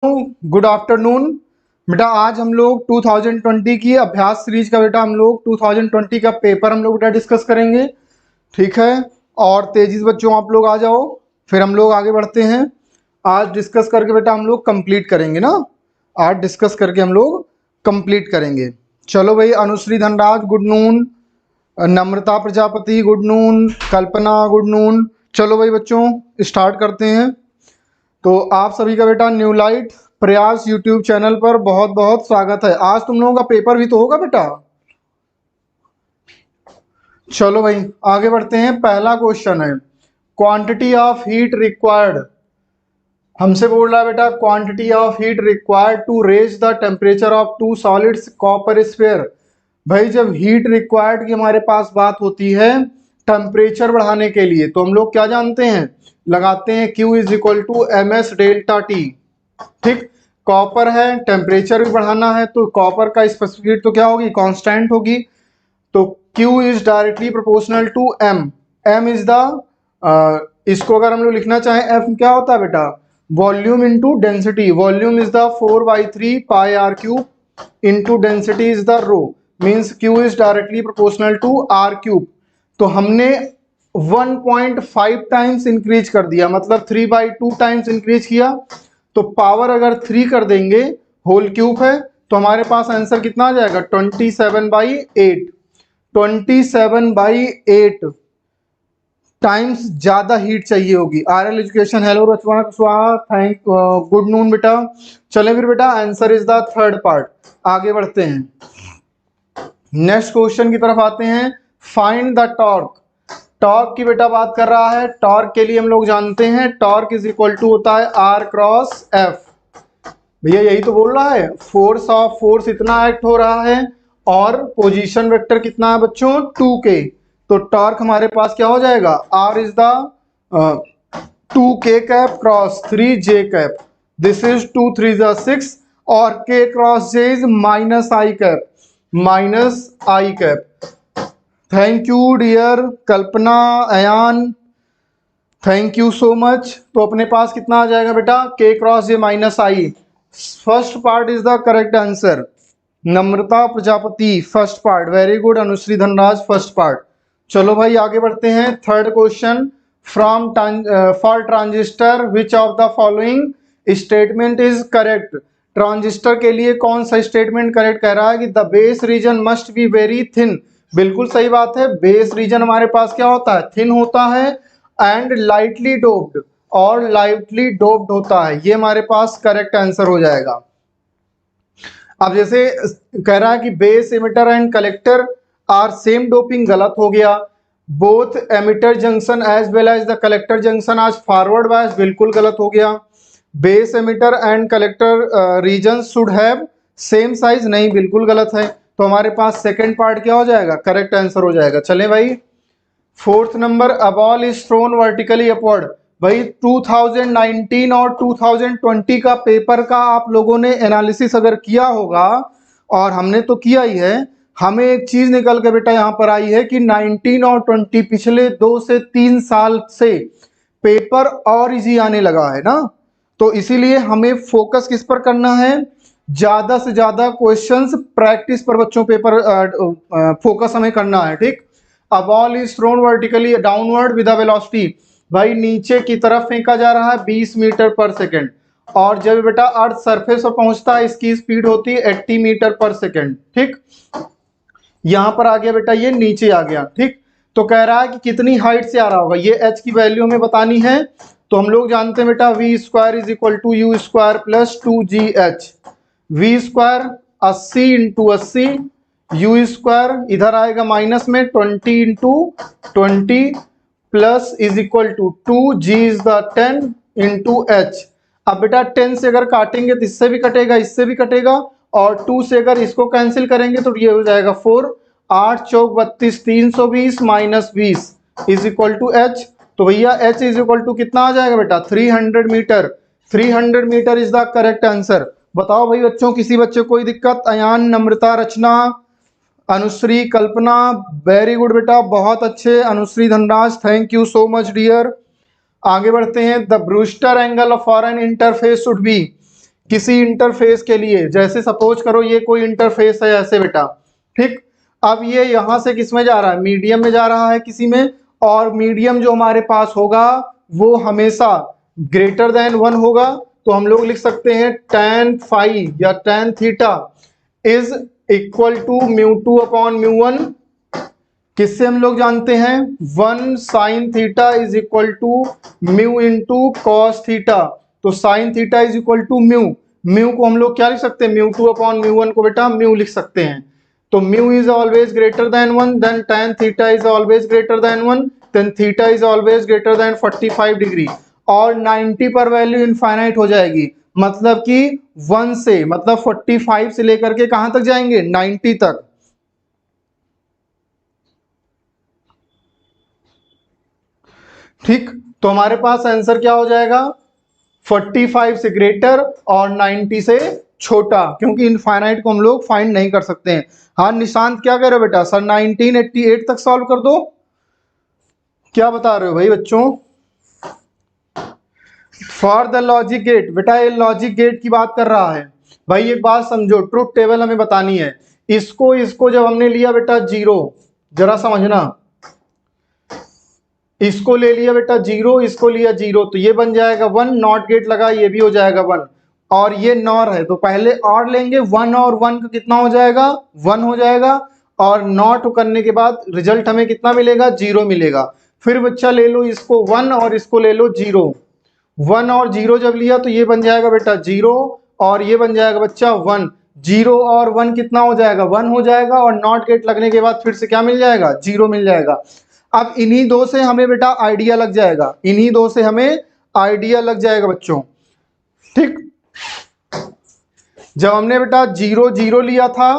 Good afternoon बेटा। आज हम लोग 2020 की अभ्यास सीरीज का बेटा हम लोग 2020 का पेपर हम लोग बेटा डिस्कस करेंगे। ठीक है, और तेजी से बच्चों आप लोग आ जाओ, फिर हम लोग आगे बढ़ते हैं। आज डिस्कस करके बेटा हम लोग कंप्लीट करेंगे ना, आज डिस्कस करके हम लोग कंप्लीट करेंगे। चलो भाई, अनुश्री धनराज गुड नून, नम्रता प्रजापति गुड नून, कल्पना गुड नून। चलो भाई बच्चों स्टार्ट करते हैं। तो आप सभी का बेटा न्यू लाइट प्रयास यूट्यूब चैनल पर बहुत बहुत स्वागत है। आज तुम लोगों का पेपर भी तो होगा बेटा। चलो भाई आगे बढ़ते हैं। पहला क्वेश्चन है क्वांटिटी ऑफ हीट रिक्वायर्ड। हमसे बोल रहा है बेटा quantity of heat required to raise the temperature of two solids copper sphere. भाई जब हीट रिक्वायर्ड की हमारे पास बात होती है टेम्परेचर बढ़ाने के लिए, तो हम लोग क्या जानते हैं, लगाते हैं Q is equal to M S delta T. ठीक, कॉपर है, टेम्परेचर भी बढ़ाना है तो कॉपर का स्पेसिफिक हीट तो क्या होगी, कांस्टेंट होगी। तो Q is directly proportional to M। M is the इसको अगर हम लोग लिखना चाहें F क्या होता है बेटा, volume into density. Volume is the 4/3 pi R cube into density is the rho, means Q is directly proportional to R cube. तो हमने 1.5 टाइम्स इंक्रीज कर दिया, मतलब 3/2 टाइम्स इंक्रीज किया। तो पावर अगर 3 कर देंगे, होल क्यूब है, तो हमारे पास आंसर कितना आ जाएगा 27/8। 27/8 टाइम्स ज्यादा हीट चाहिए होगी। आर एल एजुकेशन हेलो रचना कुशवाहा थैंक गुड नून बेटा। चले फिर बेटा answer is the third part. आगे बढ़ते हैं, नेक्स्ट क्वेश्चन की तरफ आते हैं। Find the torque. टॉर्क की बेटा बात कर रहा है। टॉर्क के लिए हम लोग जानते हैं टॉर्क इज इक्वल टू होता है आर क्रॉस एफ। भैया यही तो बोल रहा है, फोर्स इतना एक्ट हो रहा है और पोजीशन वेक्टर कितना है बच्चों 2k। तो टॉर्क हमारे पास क्या हो जाएगा, R is the 2k cap cross 3j cap, this is 2 3 जा 6 और k क्रॉस j is -i cap, -i cap. Thank you dear Kalpana Ayaan, thank you so much. तो अपने पास कितना आ जाएगा बेटा, k क्रॉस J -i। First part is the correct answer. Namrata Prajapati first part, very good. Anushree Dhanraj first part. चलो भाई आगे बढ़ते हैं। Third question, from for transistor which of the following statement is correct. Transistor के लिए कौन सा स्टेटमेंट करेक्ट कह रहा है कि the base reason must be very thin. बिल्कुल सही बात है, बेस रीजन हमारे पास क्या होता है, थिन होता है एंड लाइटली डोप्ड, और लाइटली डोप्ड होता है। ये हमारे पास करेक्ट आंसर हो जाएगा। अब जैसे कह रहा है कि base emitter and collector are same doping, गलत हो गया। Both emitter junction as well as the collector junction आज फॉरवर्ड बायस, बिल्कुल गलत हो गया। Base emitter and collector region should have same size, नहीं बिल्कुल गलत है। तो हमारे पास सेकंड पार्ट क्या हो जाएगा, करेक्ट आंसर हो जाएगा। चलें भाई, fourth number, a ball is thrown vertically upward. भाई 2019 और 2020 का पेपर का आप लोगों ने एनालिसिस अगर किया होगा, और हमने तो किया ही है, हमें एक चीज निकल के बेटा यहाँ पर आई है कि 19 और 20 पिछले 2 से 3 साल से पेपर और इजी आने लगा है ना। तो इसीलिए हमें फोकस किस पर करना है, ज्यादा से ज्यादा क्वेश्चंस प्रैक्टिस पर बच्चों पेपर फोकस हमें करना है। ठीक, a ball is thrown vertically downward with a velocity, भाई नीचे की तरफ फेंका जा रहा है 20 मीटर पर सेकेंड, और जब बेटा अर्थ सरफेस पर पहुंचता है इसकी स्पीड होती है 80 मीटर पर सेकेंड। ठीक, यहां पर आ गया बेटा, ये नीचे आ गया। ठीक, तो कह रहा है कि कितनी हाइट से आ रहा होगा, ये h की वैल्यू हमें बतानी है। तो हम लोग जानते हैं बेटा V square is equal to U square plus 2gh। V square 80 into 80, U square इधर आएगा माइनस में 20 into 20 plus is equal to 2g is the 10 into h। अब बेटा 10 से अगर काटेंगे तो इससे भी कटेगा, इससे भी कटेगा, और 2 से अगर इसको कैंसिल करेंगे तो ये हो जाएगा 4। 8 चौक 32, 320 minus 20 is equal to h। तो भैया h इज इक्वल टू कितना आ जाएगा बेटा 300 metre. 300 metre is the correct answer. बताओ भाई बच्चों, किसी बच्चे कोई दिक्कत। अयान, नम्रता, रचना, अनुश्री, कल्पना, वेरी गुड बेटा, बहुत अच्छे। Anushree Dhanraj thank you so much dear. आगे बढ़ते हैं। The Brewster angle for an interface should be, किसी इंटरफेस के लिए, जैसे सपोज करो ये कोई इंटरफेस है ऐसे बेटा, ठीक। अब ये यहां से किस में जा रहा है, मीडियम में जा रहा है किसी में, और मीडियम जो हमारे पास होगा वो हमेशा ग्रेटर देन 1 होगा। तो हम लोग लिख सकते हैं tan फाई या tan theta is equal to μ2 upon μ1। किससे हम लोग जानते हैं, 1 sine theta is equal to mu into cos theta. तो sine theta is equal to mu, mu को हम लोग क्या लिख सकते हैं, μ2 अपॉन μ1 को बेटा म्यू लिख सकते हैं। तो mu is always greater than 1, then tan theta is always greater than 1, then theta is always greater than 45 degree. और 90 पर वैल्यू इनफाइनाइट हो जाएगी, मतलब कि 1 से, मतलब 45 से लेकर के कहां तक जाएंगे, 90 तक। ठीक, तो हमारे पास आंसर क्या हो जाएगा, 45 से ग्रेटर और 90 से छोटा, क्योंकि इनफाइनाइट को हम लोग फाइंड नहीं कर सकते हैं। हाँ निशांत क्या कह रहे हो बेटा, सर 1988 तक सॉल्व कर दो, क्या बता रहे हो भाई बच्चों। फॉर द लॉजिक गेट, बेटा ये लॉजिक गेट की बात कर रहा है भाई। एक बात समझो, ट्रुथ टेबल हमें बतानी है। इसको जब हमने लिया बेटा 0, जरा समझना, इसको ले लिया बेटा 0, इसको लिया 0, तो ये बन जाएगा 1, नॉट गेट लगा, ये भी हो जाएगा 1, और ये नॉर है तो पहले और लेंगे, 1 और 1 का कितना हो जाएगा, 1 हो जाएगा, और नॉट करने के बाद रिजल्ट हमें कितना मिलेगा, 0 मिलेगा। फिर बच्चा ले लो इसको 1 और इसको ले लो 0, 1 और 0 जब लिया तो ये बन जाएगा बेटा 0, और ये बन जाएगा बच्चा 1, 0 और 1 कितना हो जाएगा, 1 हो जाएगा, और नॉट गेट लगने के बाद फिर से क्या मिल जाएगा, 0 मिल जाएगा। अब इन्हीं दो से हमें बेटा आइडिया लग जाएगा, इन्हीं दो से हमें आइडिया लग जाएगा बच्चों, ठीक। जब हमने बेटा 0 0 लिया था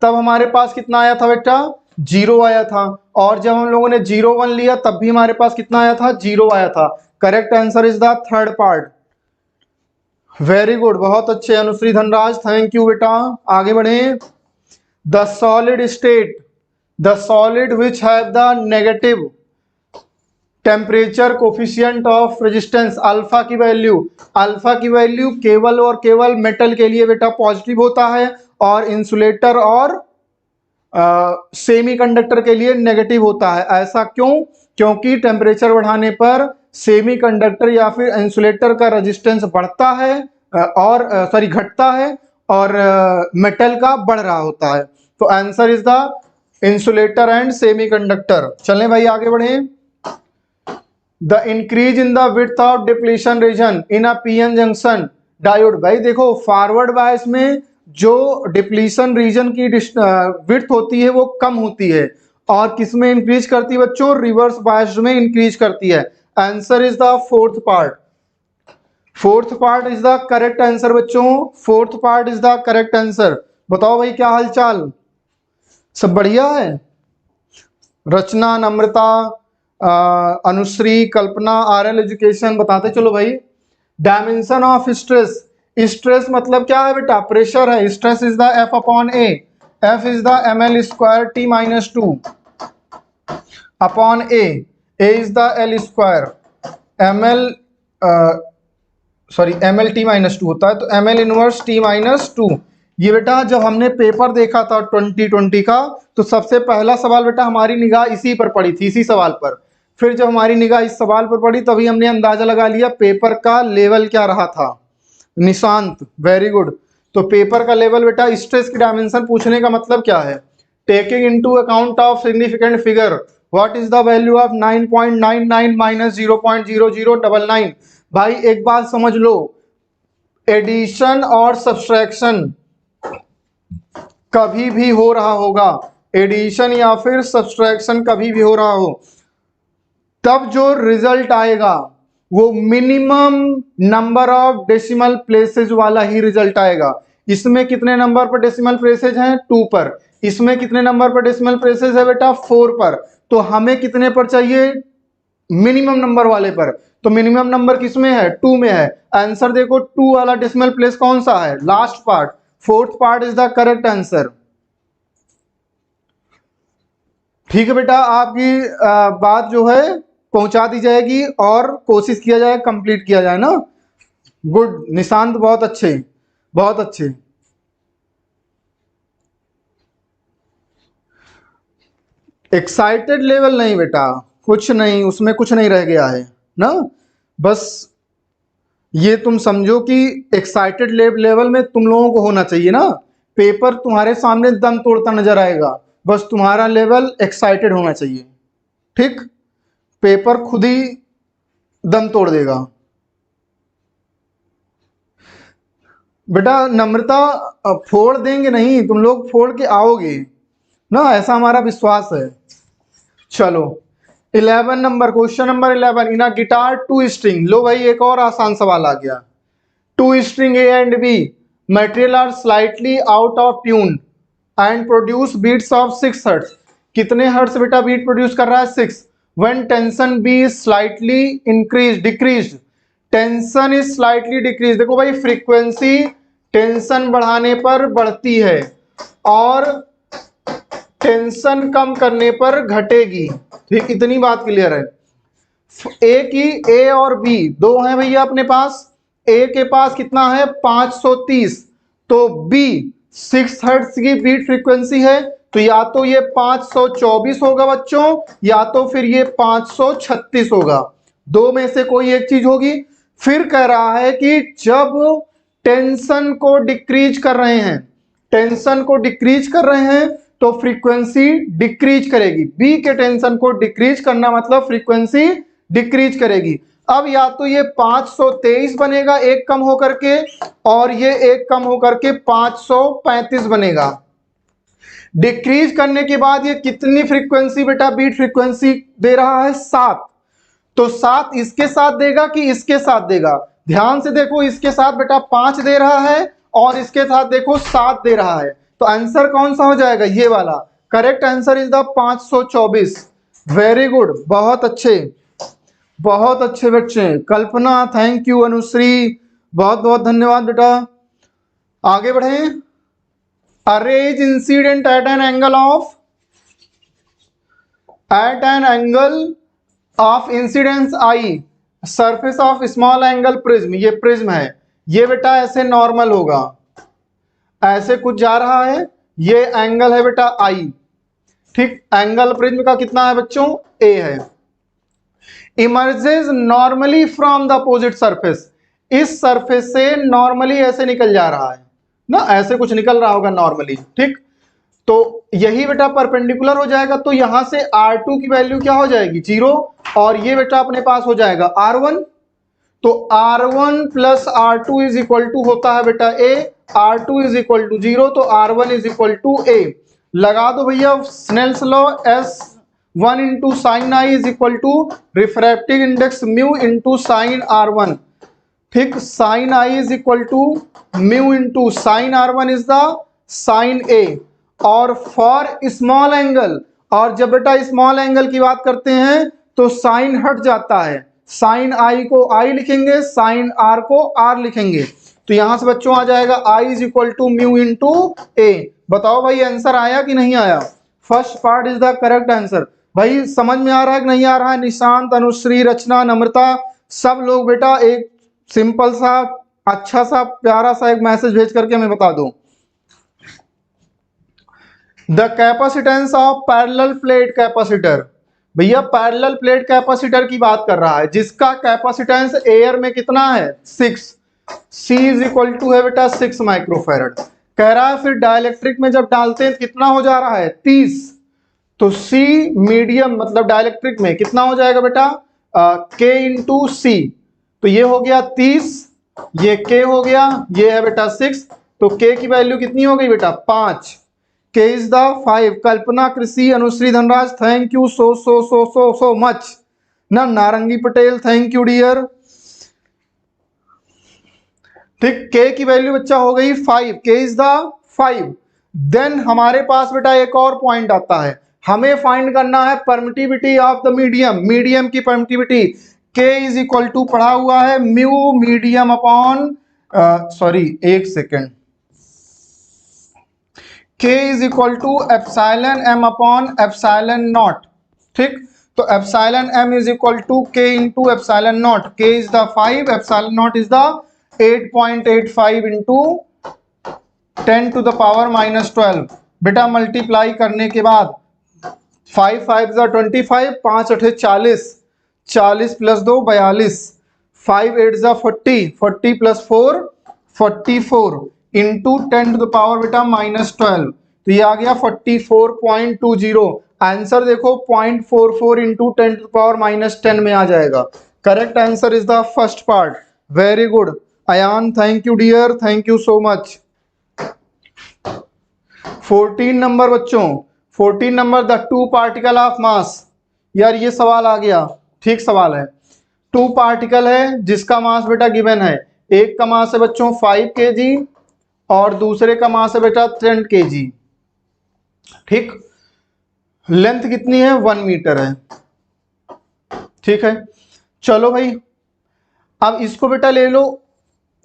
तब हमारे पास कितना आया था बेटा, 0 आया था, और जब हम लोगों ने 0 1 लिया तब भी हमारे पास कितना आया था, 0 आया था। Correct answer is the third part. Very good, बहुत अच्छे अनुश्री धनराज, थैंक यू बेटा। आगे बढ़े। The solid state, the solid which have the negative temperature coefficient of resistance alpha की वैल्यू, अल्फा की वैल्यू केवल और केवल मेटल के लिए बेटा पॉजिटिव होता है, और इंसुलेटर और सेमीकंडक्टर के लिए नेगेटिव होता है। ऐसा क्यों, क्योंकि टेम्परेचर बढ़ाने पर सेमीकंडक्टर या फिर इंसुलेटर का रेजिस्टेंस बढ़ता है और सॉरी घटता है, और मेटल का बढ़ रहा होता है। तो answer is the insulator and semiconductor. चलें भाई आगे बढ़े। The increase in the width of depletion region in a PN junction diode. भाई देखो फॉरवर्ड बायस में जो डिप्लीशन रीजन की विड्थ होती है वो कम होती है, और किस में इंक्रीज करती है बच्चों, रिवर्स बायस में इंक्रीज करती है। Answer is the fourth part, fourth part is the correct answer बच्चों, fourth part is the correct answer. बताओ भाई क्या हालचाल, सब बढ़िया है। रचना, नम्रता, अनुश्री, कल्पना, आरएल एजुकेशन, बताते चलो भाई। डायमेंशन ऑफ स्ट्रेस, स्ट्रेस मतलब क्या है बेटा, प्रेशर है। Stress is the F upon A, F is the M L square T minus 2 upon A is the L square, M L sorry M L T minus 2 होता है, तो M L inverse T minus 2। ये बेटा जब हमने paper देखा था 2020 का, तो सबसे पहला सवाल बेटा हमारी निगाह इसी पर पड़ी थी, इसी सवाल पर। फिर जब हमारी निगाह इस सवाल पर पड़ी तभी हमने अंदाजा लगा लिया पेपर का लेवल क्या रहा था। Nishant very good. तो पेपर का लेवल बेटा, स्ट्रेस की डायमेंशन पूछने का मतलब क्या है, taking into account of significant figure, what is the value of 9.99 minus 0.0099। भाई एक बात समझ लो, एडिशन और सब्सट्रैक्शन कभी भी हो रहा होगा, एडिशन या फिर सब्सट्रैक्शन कभी भी हो रहा हो, तब जो रिजल्ट आएगा वो minimum number of decimal places वाला ही रिजल्ट आएगा। इसमें कितने नंबर पर डेसिमल प्लेसेस हैं, 2 पर। इसमें कितने नंबर पर डेसिमल प्लेसेस है बेटा, 4 पर। तो हमें कितने पर चाहिए, मिनिमम नंबर वाले पर। तो मिनिमम नंबर किस में है, 2 में है। आंसर देखो 2 वाला डेसिमल प्लेस कौन सा है, last part, fourth part is the correct answer. ठीक है बेटा, आपकी बात जो है पहुंचा दी जाएगी और कोशिश किया जाए कंप्लीट किया जाए ना। गुड निशांत, बहुत अच्छे। बहुत अच्छे। एक्साइटेड लेवल नहीं बेटा, कुछ नहीं, उसमें कुछ नहीं रह गया है ना। बस ये तुम समझो कि एक्साइटेड लेवल में तुम लोगों को होना चाहिए ना। पेपर तुम्हारे सामने दम तोड़ता नजर आएगा, बस तुम्हारा लेवल एक्साइटेड होना चाहिए। ठीक, पेपर खुद ही दम तोड़ देगा। बेटा नम्रता, फोड़ देंगे नहीं, तुम लोग फोड़ के आओगे ना, ऐसा हमारा विश्वास है। चलो 11 number, question number 11, in a guitar two string. लो भाई एक और आसान सवाल आ गया। Two string A and B material are slightly out of tune and produce beats of 6 hertz. कितने हर्ट्ज बेटा बीट प्रोड्यूस कर रहा है? 6। When tension B is slightly increase decrease, tension is slightly decrease. देखो भाई फ्रीक्वेंसी टेंशन बढ़ाने पर बढ़ती है और टेंशन कम करने पर घटेगी। ठीक, इतनी बात क्लियर है। ए की, ए और बी दो हैं भैया अपने पास। ए के पास कितना है? 530। तो बी 6 हर्ट्ज की बीट फ्रीक्वेंसी है, तो या तो ये 524 होगा बच्चों, या तो फिर ये 536 होगा। दो में से कोई एक चीज होगी। फिर कह रहा है कि जब टेंशन को डिक्रीज कर रहे हैं, टेंशन को डिक्रीज कर रहे हैं तो फ्रीक्वेंसी डिक्रीज करेगी। बी के टेंशन को डिक्रीज करना मतलब फ्रीक्वेंसी डिक्रीज करेगी। अब या तो ये 523 बनेगा एक कम होकर के, और ये एक कम होकर के 535 बनेगा। डिक्रीज करने के बाद ये कितनी फ्रीक्वेंसी बेटा बीट फ्रीक्वेंसी दे रहा है? 7। तो 7 इसके साथ देगा कि इसके साथ देगा? ध्यान से देखो, इसके साथ बेटा 5 दे रहा है और इसके साथ देखो 7 दे रहा है। तो आंसर कौन सा हो जाएगा? ये वाला। Correct answer is the 524। Very good, बहुत अच्छे, बहुत अच्छे बच्चे। कल्पना थैंक यू, अनुश्री बहुत बहुत धन्यवाद बेटा। आगे बढ़े। Arrange incident at an angle of incidence I surface of small angle prism. ये प्रिज्म है, ये बेटा ऐसे नॉर्मल होगा, ऐसे कुछ जा रहा है, ये एंगल है बेटा आई। ठीक, एंगल प्रिज्म का कितना है बच्चों? ए है। Emerges normally from the opposite surface, इस सरफेस से नॉर्मली ऐसे निकल जा रहा है ना, ऐसे कुछ निकल रहा होगा नॉर्मली। ठीक, तो यही बेटा परपेंडिकुलर हो जाएगा, तो यहां से R2 की वैल्यू क्या हो जाएगी? 0, और ये बेटा अपने पास हो जाएगा R1। तो R1 plus R2 is equal to होता है बेटा A, R2 is equal to 0, तो R1 is equal to A। लगा दो भैया Snell's law, S1 into sine I is equal to refractive index mu into sine R1। ठीक, sine I is equal to mu into sine R1 is the sine A। और for small angle, और जब बेटा small angle की बात करते हैं तो साइन हट जाता है, साइन आई को आई लिखेंगे, साइन आर को आर लिखेंगे। तो यहां से बच्चों आ जाएगा I is equal to mu into A. बताओ भाई आंसर आया कि नहीं आया? First part is the correct answer. भाई समझ में आ रहा है कि नहीं आ रहा है? निशांत, अनुश्री, रचना, नम्रता, सब लोग बेटा एक सिंपल सा अच्छा सा प्यारा सा एक मैसेज भेज करके हमें बता दो। The capacitance of parallel plate capacitor. भैया पैरेलल प्लेट कैपेसिटर की बात कर रहा है जिसका कैपेसिटेंस एयर में कितना है? 6। C इज इक्वल टू है बेटा 6 माइक्रोफैरड। कह रहा है फिर डाइलेक्ट्रिक में जब डालते हैं कितना हो जा रहा है? 30। तो C मीडियम मतलब डाइलेक्ट्रिक में कितना हो जाएगा बेटा? K into C। तो ये हो गया 30, ये K हो गया, ये है बेटा 6। तो K की वैल्यू कितनी हो गई बेटा? 5। K is the 5। Kalpana, Krishi, Anushree, Dhanraj thank you so much ना। Narangi Patel thank you dear. ठीक, K की वैल्यू बच्चा हो गई 5। K is the 5। देन हमारे पास बेटा एक और पॉइंट आता है, हमें फाइंड करना है permittivity of the medium, medium की permittivity. K is equal to पढ़ा हुआ है म्यू मीडियम अपॉन सॉरी एक second, K is equal to epsilon m upon epsilon naught. ठीक, तो epsilon m is equal to K into epsilon naught. K is the 5, epsilon naught is the 8.85 into 10 to the power -12। बेटा multiply करने के बाद 5 5 25, 5 8 40, 40 plus 2 42, 5 8 40, 40 plus 4 44 into 10 to the power बेटा -12, तो ये आ गया 44.20। आंसर देखो 0.44 इंटू 10 टू द पावर -10 में आ जाएगा। Correct answer is the first part. Very good Ayaan, thank you dear, thank you so much. 14 number बच्चों, 14 number the two particle of mass. यार ये सवाल आ गया, ठीक सवाल है। टू पार्टिकल है जिसका मास बेटा गिवन है, एक का मास है बच्चों 5 kg और दूसरे का मास है बेटा 10 kg। ठीक, लेंथ कितनी है 1 मीटर है। ठीक है, चलो भाई अब इसको बेटा ले लो,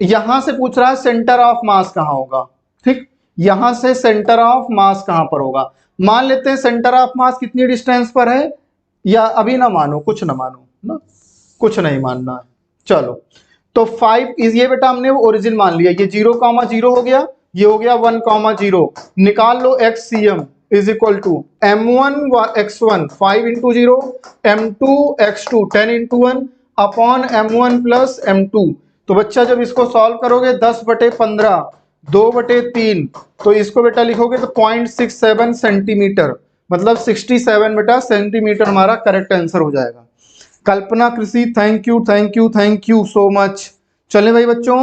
यहां से पूछ रहा है सेंटर ऑफ मास कहां होगा। ठीक, यहां से सेंटर ऑफ मास कहां पर होगा। मान लेते हैं सेंटर ऑफ मास कितनी डिस्टेंस पर है, या अभी ना मानो, कुछ ना मानो ना, कुछ नहीं मानना है। चलो तो 5 इज ये बेटा हमने ओरिजिन मान लिया, ये 0,0 हो गया, ये हो गया 1,0। निकाल लो XCM is equal to M1 x1 5 into 0, M2 x2 10 into 1 upon M1 plus M2। तो बच्चा जब इसको सॉल्व करोगे 10/15 2/3, तो इसको बेटा लिखोगे तो 0.67 सेंटीमीटर, मतलब 67 बेटा सेंटीमीटर हमारा करेक्ट आंसर हो जाएगा। Kalpana Krishi thank you thank you thank you so much. चले भाई बच्चों,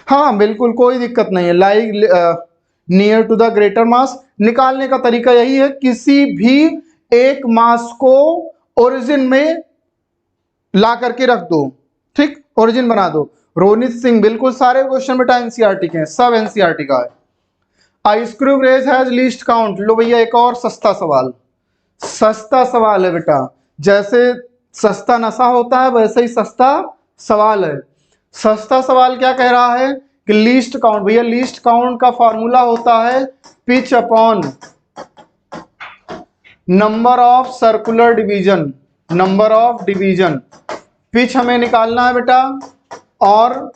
हाँ बिल्कुल कोई दिक्कत नहीं है। Like near to the greater mass निकालने का तरीका यही है, किसी भी एक मास को ओरिजिन में ला करके रख दो। ठीक, ओरिजिन बना दो। रोनित सिंह बिल्कुल सारे क्वेश्चन बेटा एनसीईआरटी के हैं, सब एनसीईआरटी का है। I screw gauge has least count. लो भैया एक और सस्ता सवाल, सस्ता सवाल है बेटा, जैसे सस्ता नशा होता है वैसे ही सस्ता सवाल है। सस्ता सवाल क्या कह रहा है कि लीस्ट काउंट, भैया लीस्ट काउंट का फॉर्मूला होता है pitch upon number of circular division, number of division. Pitch हमें निकालना है बेटा और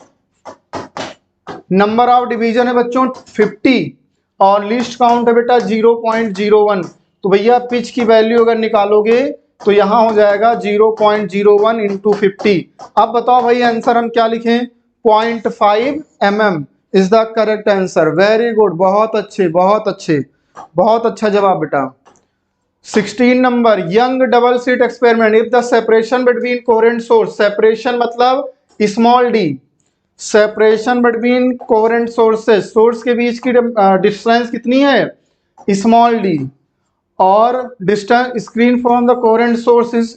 नंबर ऑफ डिवीजन है बच्चों 50 और लीस्ट काउंट है बेटा 0.01। तो भैया पिच की वैल्यू अगर निकालोगे तो यहां हो जाएगा 0.01 इंटू 50। अब बताओ भाई आंसर हम क्या लिखें, 0.5 mm is the correct answer. Very good, बहुत अच्छे बहुत अच्छे, बहुत अच्छा जवाब बेटा। 16 number Young double slit experiment. If the separation between coherent source, separation मतलब small d, separation between coherent sources, sources के बीच की डिस्टेंस कितनी है स्मॉल डी, और distance screen from the coherent sources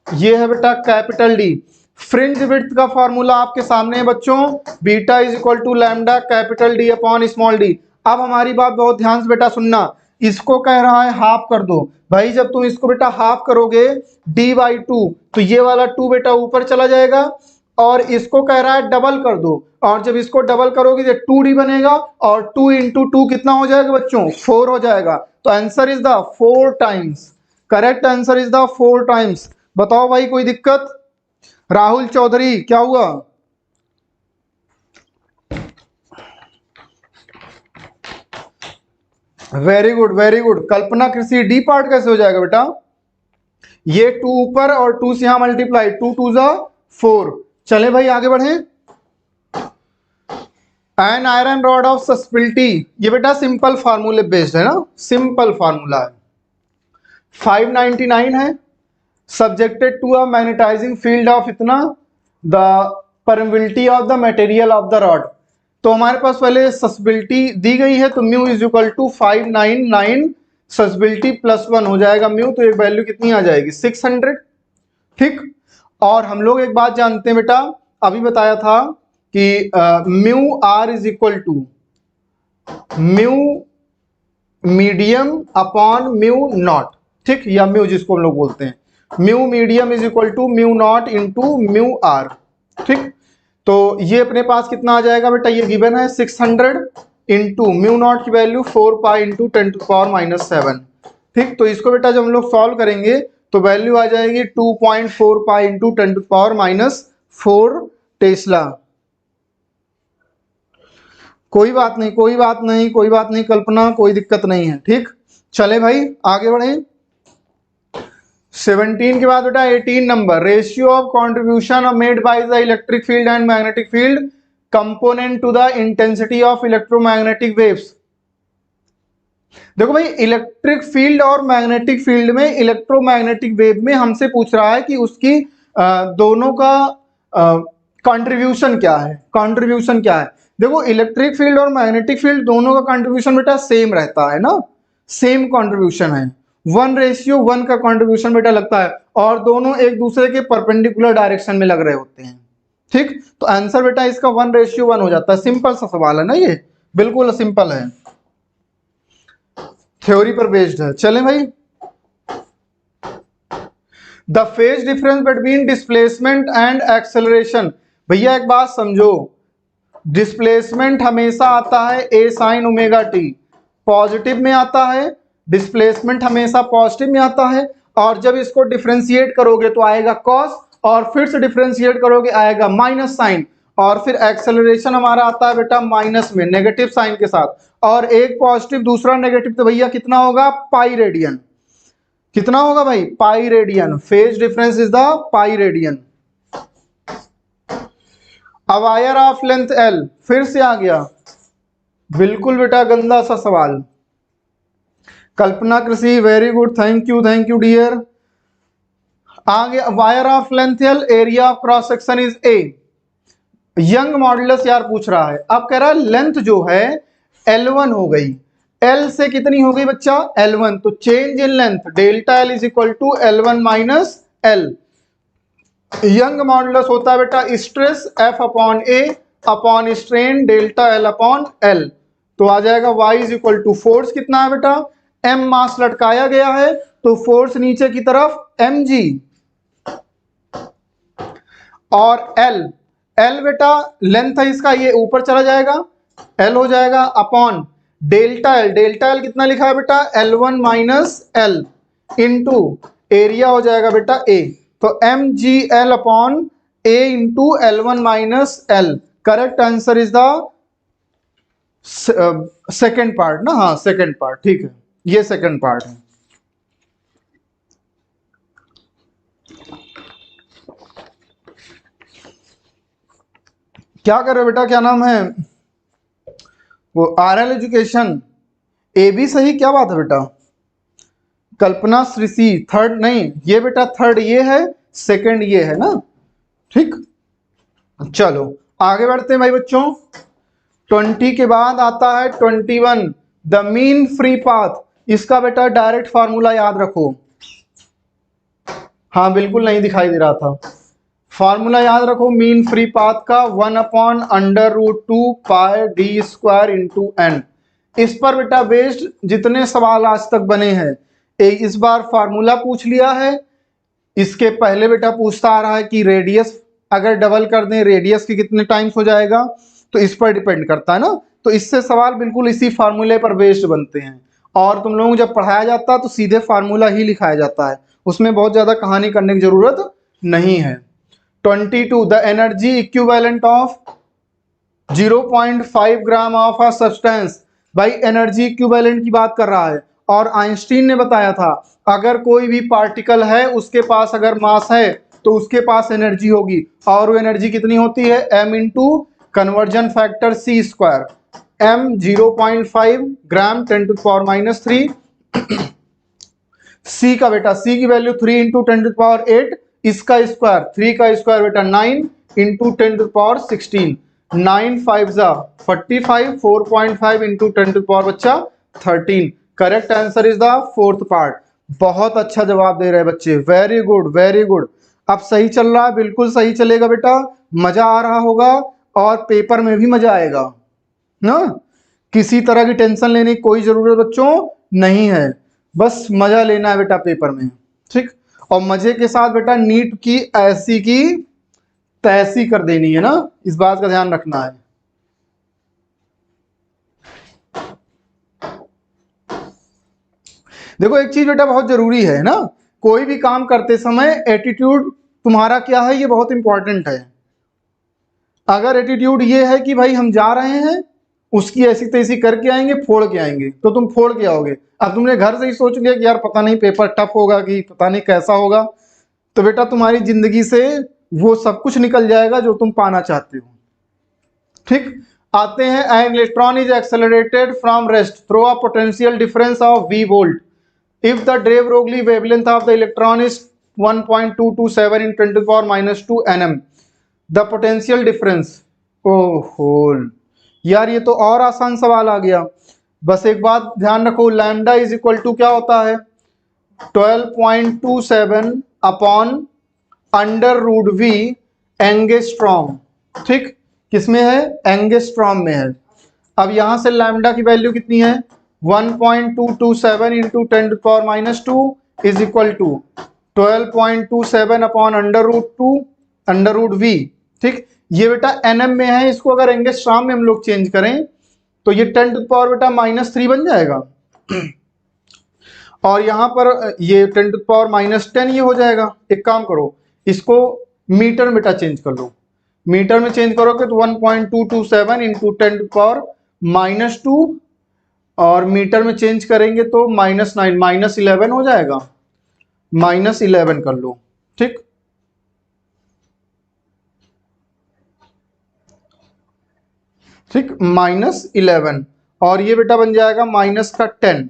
ये है बेटा कैपिटल डी। फ्रिंज विड्थ का फॉर्मूला आपके सामने है बच्चों, beta is equal to lambda capital D upon small D. अब हमारी बात बहुत ध्यान से बेटा सुनना, इसको कह रहा है हाफ कर दो। भाई जब तुम इसको बेटा हाफ करोगे d/2 तो ये वाला 2 बेटा ऊपर चला जाएगा, और इसको कह रहा है डबल कर दो, और जब इसको डबल करोगे तो 2d बनेगा, और 2 इंटू 2 कितना हो जाएगा बच्चों 4 हो जाएगा। तो answer is the 4 times, correct answer is the 4 times. बताओ भाई कोई दिक्कत। राहुल चौधरी क्या हुआ, वेरी गुड वेरी गुड। कल्पना कृषि डी पार्ट कैसे हो जाएगा बेटा, ये 2 ऊपर और 2 से यहां मल्टीप्लाई, 2 2 जा 4। चले भाई आगे बढ़े। एन आयरन रॉड ऑफ सस्पिलिटी, ये बेटा सिंपल फार्मूले बेस्ड है ना, सिंपल फार्मूला है। 599 है, subjected to a magnetising field of इतना, the permeability of the material of the rod. तो हमारे पास पहले सस्पिलिटी दी गई है, तो mu is equal to 599 susceptibility plus 1 हो जाएगा म्यू, तो एक वैल्यू कितनी आ जाएगी 600। ठीक, और हम लोग एक बात जानते हैं बेटा, अभी बताया था कि mu R is equal to mu medium upon mu naught. ठीक, या म्यू जिसको हम लोग बोलते हैं, mu medium is equal to mu naught into mu R. ठीक, तो ये अपने पास कितना आ जाएगा बेटा, ये गिवन है 600 इंटू म्यू नॉट की value 4 pi into 10 to power -7। ठीक, तो इसको बेटा जब हम लोग सॉल्व करेंगे तो वैल्यू आ जाएगी 2.4 pi into 10 to power -4 tesla. कोई बात नहीं, कोई बात नहीं, कोई बात नहीं कल्पना, कोई दिक्कत नहीं है। ठीक, चले भाई आगे बढ़े। 17 के बाद बेटा 18 number, ratio of contribution made by the electric field and magnetic field component to the intensity of electromagnetic waves. देखो भाई, इलेक्ट्रिक फील्ड और मैग्नेटिक फील्ड में इलेक्ट्रोमैग्नेटिक वेव में हमसे पूछ रहा है कि उसकी दोनों का कंट्रीब्यूशन क्या है, कंट्रीब्यूशन क्या है। देखो इलेक्ट्रिक फील्ड और मैग्नेटिक फील्ड दोनों का कंट्रीब्यूशन बेटा सेम रहता है ना, सेम कंट्रीब्यूशन है, 1:1 का कंट्रीब्यूशन बेटा लगता है, और दोनों एक दूसरे के परपेंडिकुलर डायरेक्शन में लग रहे होते हैं। ठीक, तो आंसर बेटा इसका 1:1 हो जाता है। सिंपल सा सवाल है ना, ये बिल्कुल सिंपल है, थ्योरी पर बेस्ड है। चलें भाई, the phase difference between displacement and acceleration. भैया एक बात समझो, डिस्प्लेसमेंट हमेशा आता है ए साइन ओमेगा टी, पॉजिटिव में आता है, डिस्प्लेसमेंट हमेशा पॉजिटिव में आता है, और जब इसको डिफरेंशिएट करोगे तो आएगा कॉस, और फिर से डिफरेंशिएट करोगे आएगा माइनस साइन, और फिर एक्सेलरेशन हमारा आता है बेटा माइनस में, नेगेटिव साइन के साथ, और एक पॉजिटिव दूसरा नेगेटिव, तो भैया कितना होगा, पाई रेडियन। कितना होगा भाई, pi radian. Phase difference is the pi radian. अब वायर ऑफ लेंथ एल, फिर से आ गया, बिल्कुल बेटा गंदा सा सवाल। Kalpana Krishi, very good, thank you dear. आगे wire of length L, area of cross section is A. Young modulus यार पूछ रहा है, अब कह रहा है लेंथ जो है L1 हो गई, L से कितनी हो गई बच्चा, L1, तो change in length delta L is equal to L1 minus L। Young modulus होता है बेटा stress F upon A upon strain delta L upon L, तो आ जाएगा Y is equal to force कितना है बेटा, M मास लटकाया गया है तो फोर्स नीचे की तरफ mg, और L बेटा लेंथ है इसका, ये ऊपर चला जाएगा, L हो जाएगा अपॉन डेल्टा L कितना लिखा है बेटा, L1 minus L into area हो जाएगा बेटा A, तो mgl upon A into L1 minus L। Correct answer is the second part ना, हाँ सेकेंड पार्ट, ठीक है, ये सेकेंड पार्ट है। क्या कर रहे हो बेटा, क्या नाम है वो, RL एजुकेशन, ए भी सही, क्या बात है बेटा। कल्पना श्रीसी थर्ड नहीं, ये बेटा थर्ड ये है, सेकंड ये है ना, ठीक। चलो आगे बढ़ते हैं भाई बच्चों। 20 के बाद आता है 21, द मीन फ्री पाथ। इसका बेटा डायरेक्ट फार्मूला याद रखो, हाँ बिल्कुल नहीं दिखाई दे रहा था, फार्मूला याद रखो मीन फ्री पाथ का, 1/√2 पाई डी स्क्वायर इंटू एन। इस पर बेटा बेस्ड जितने सवाल आज तक बने हैं, इस बार फार्मूला पूछ लिया है, इसके पहले बेटा पूछता आ रहा है कि रेडियस अगर डबल कर दें रेडियस के कितने टाइम्स हो जाएगा, तो इस पर डिपेंड करता है ना, तो इससे सवाल बिल्कुल इसी फार्मूले पर बेस्ड बनते हैं, और तुम लोगों को जब पढ़ाया जाता है तो सीधे फार्मूला ही लिखाया जाता है, उसमें बहुत ज्यादा कहानी करने की जरूरत नहीं है। 22, the energy equivalent of 0.5 gram of a substance. भाई एनर्जी इक्विवेलेंट की बात कर रहा है, और आइंस्टीन ने बताया था अगर कोई भी पार्टिकल है उसके पास अगर मास है तो उसके पास एनर्जी होगी, और वो एनर्जी कितनी होती है, m into conversion factor c square, m 0.5 ग्राम 10⁻³ c का बेटा c की वैल्यू 3 इंटू 10⁸, इसका स्क्वायर 3 का स्क्वायर बेटा 9 इंटू 10⁻16, 9 5 जा 45, 4.5 इंटू 10⁻, बच्चा 13। Correct answer is the fourth part. बहुत अच्छा जवाब दे रहे हैं बच्चे, वेरी गुड वेरी गुड। अब सही चल रहा है, बिल्कुल सही चलेगा बेटा, मजा आ रहा होगा और पेपर में भी मजा आएगा ना, किसी तरह की टेंशन लेने की कोई जरूरत बच्चों नहीं है, बस मजा लेना है बेटा पेपर में, ठीक। और मजे के साथ बेटा नीट की ऐसी की तैसी कर देनी है ना, इस बात का ध्यान रखना है। देखो एक चीज बेटा बहुत जरूरी है ना, कोई भी काम करते समय एटीट्यूड तुम्हारा क्या है, ये बहुत इंपॉर्टेंट है। अगर एटीट्यूड ये है कि भाई हम जा रहे हैं उसकी ऐसी तैसी करके आएंगे, फोड़ के आएंगे, तो तुम फोड़ के आओगे। अब तुमने घर से ही सोच लिया कि यार पता नहीं पेपर टफ होगा कि पता नहीं कैसा होगा, तो बेटा तुम्हारी जिंदगी से वो सब कुछ निकल जाएगा जो तुम पाना चाहते हो। ठीक, आते हैं, an electron is accelerated from rest through a potential difference of v volt if the de Broglie wavelength of the electron is 1.227 in 10 to the power minus 2 nm, the potential difference, oh होल यार ये तो और आसान सवाल आ गया। बस एक बात ध्यान रखो, लैम्डा इज इक्वल टू क्या होता है, 12.27 upon under root V angstrom. ठीक, किसमें है, एंगस्ट्रॉम में है। अब यहां से लैम्डा की वैल्यू कितनी है, 1.227 into 10 to power minus 2 is equal to 12.27 upon under root V. ठीक, ये बेटा एनएम में है, इसको अगर एंगस्ट्रॉम में हम लोग चेंज करें तो ये 10 टू पावर बेटा -3 बन जाएगा और यहाँ पर ये 10 टू पावर -10 ये हो जाएगा। एक काम करो, इसको मीटर में बेटा चेंज कर लो, मीटर में चेंज करोगे तो 1.227 इंटू 10 टू पावर -2 और मीटर में चेंज करेंगे तो -9 -11 हो जाएगा, -11 कर लो। ठीक, ठीक, -11 और ये बेटा बन जाएगा -10।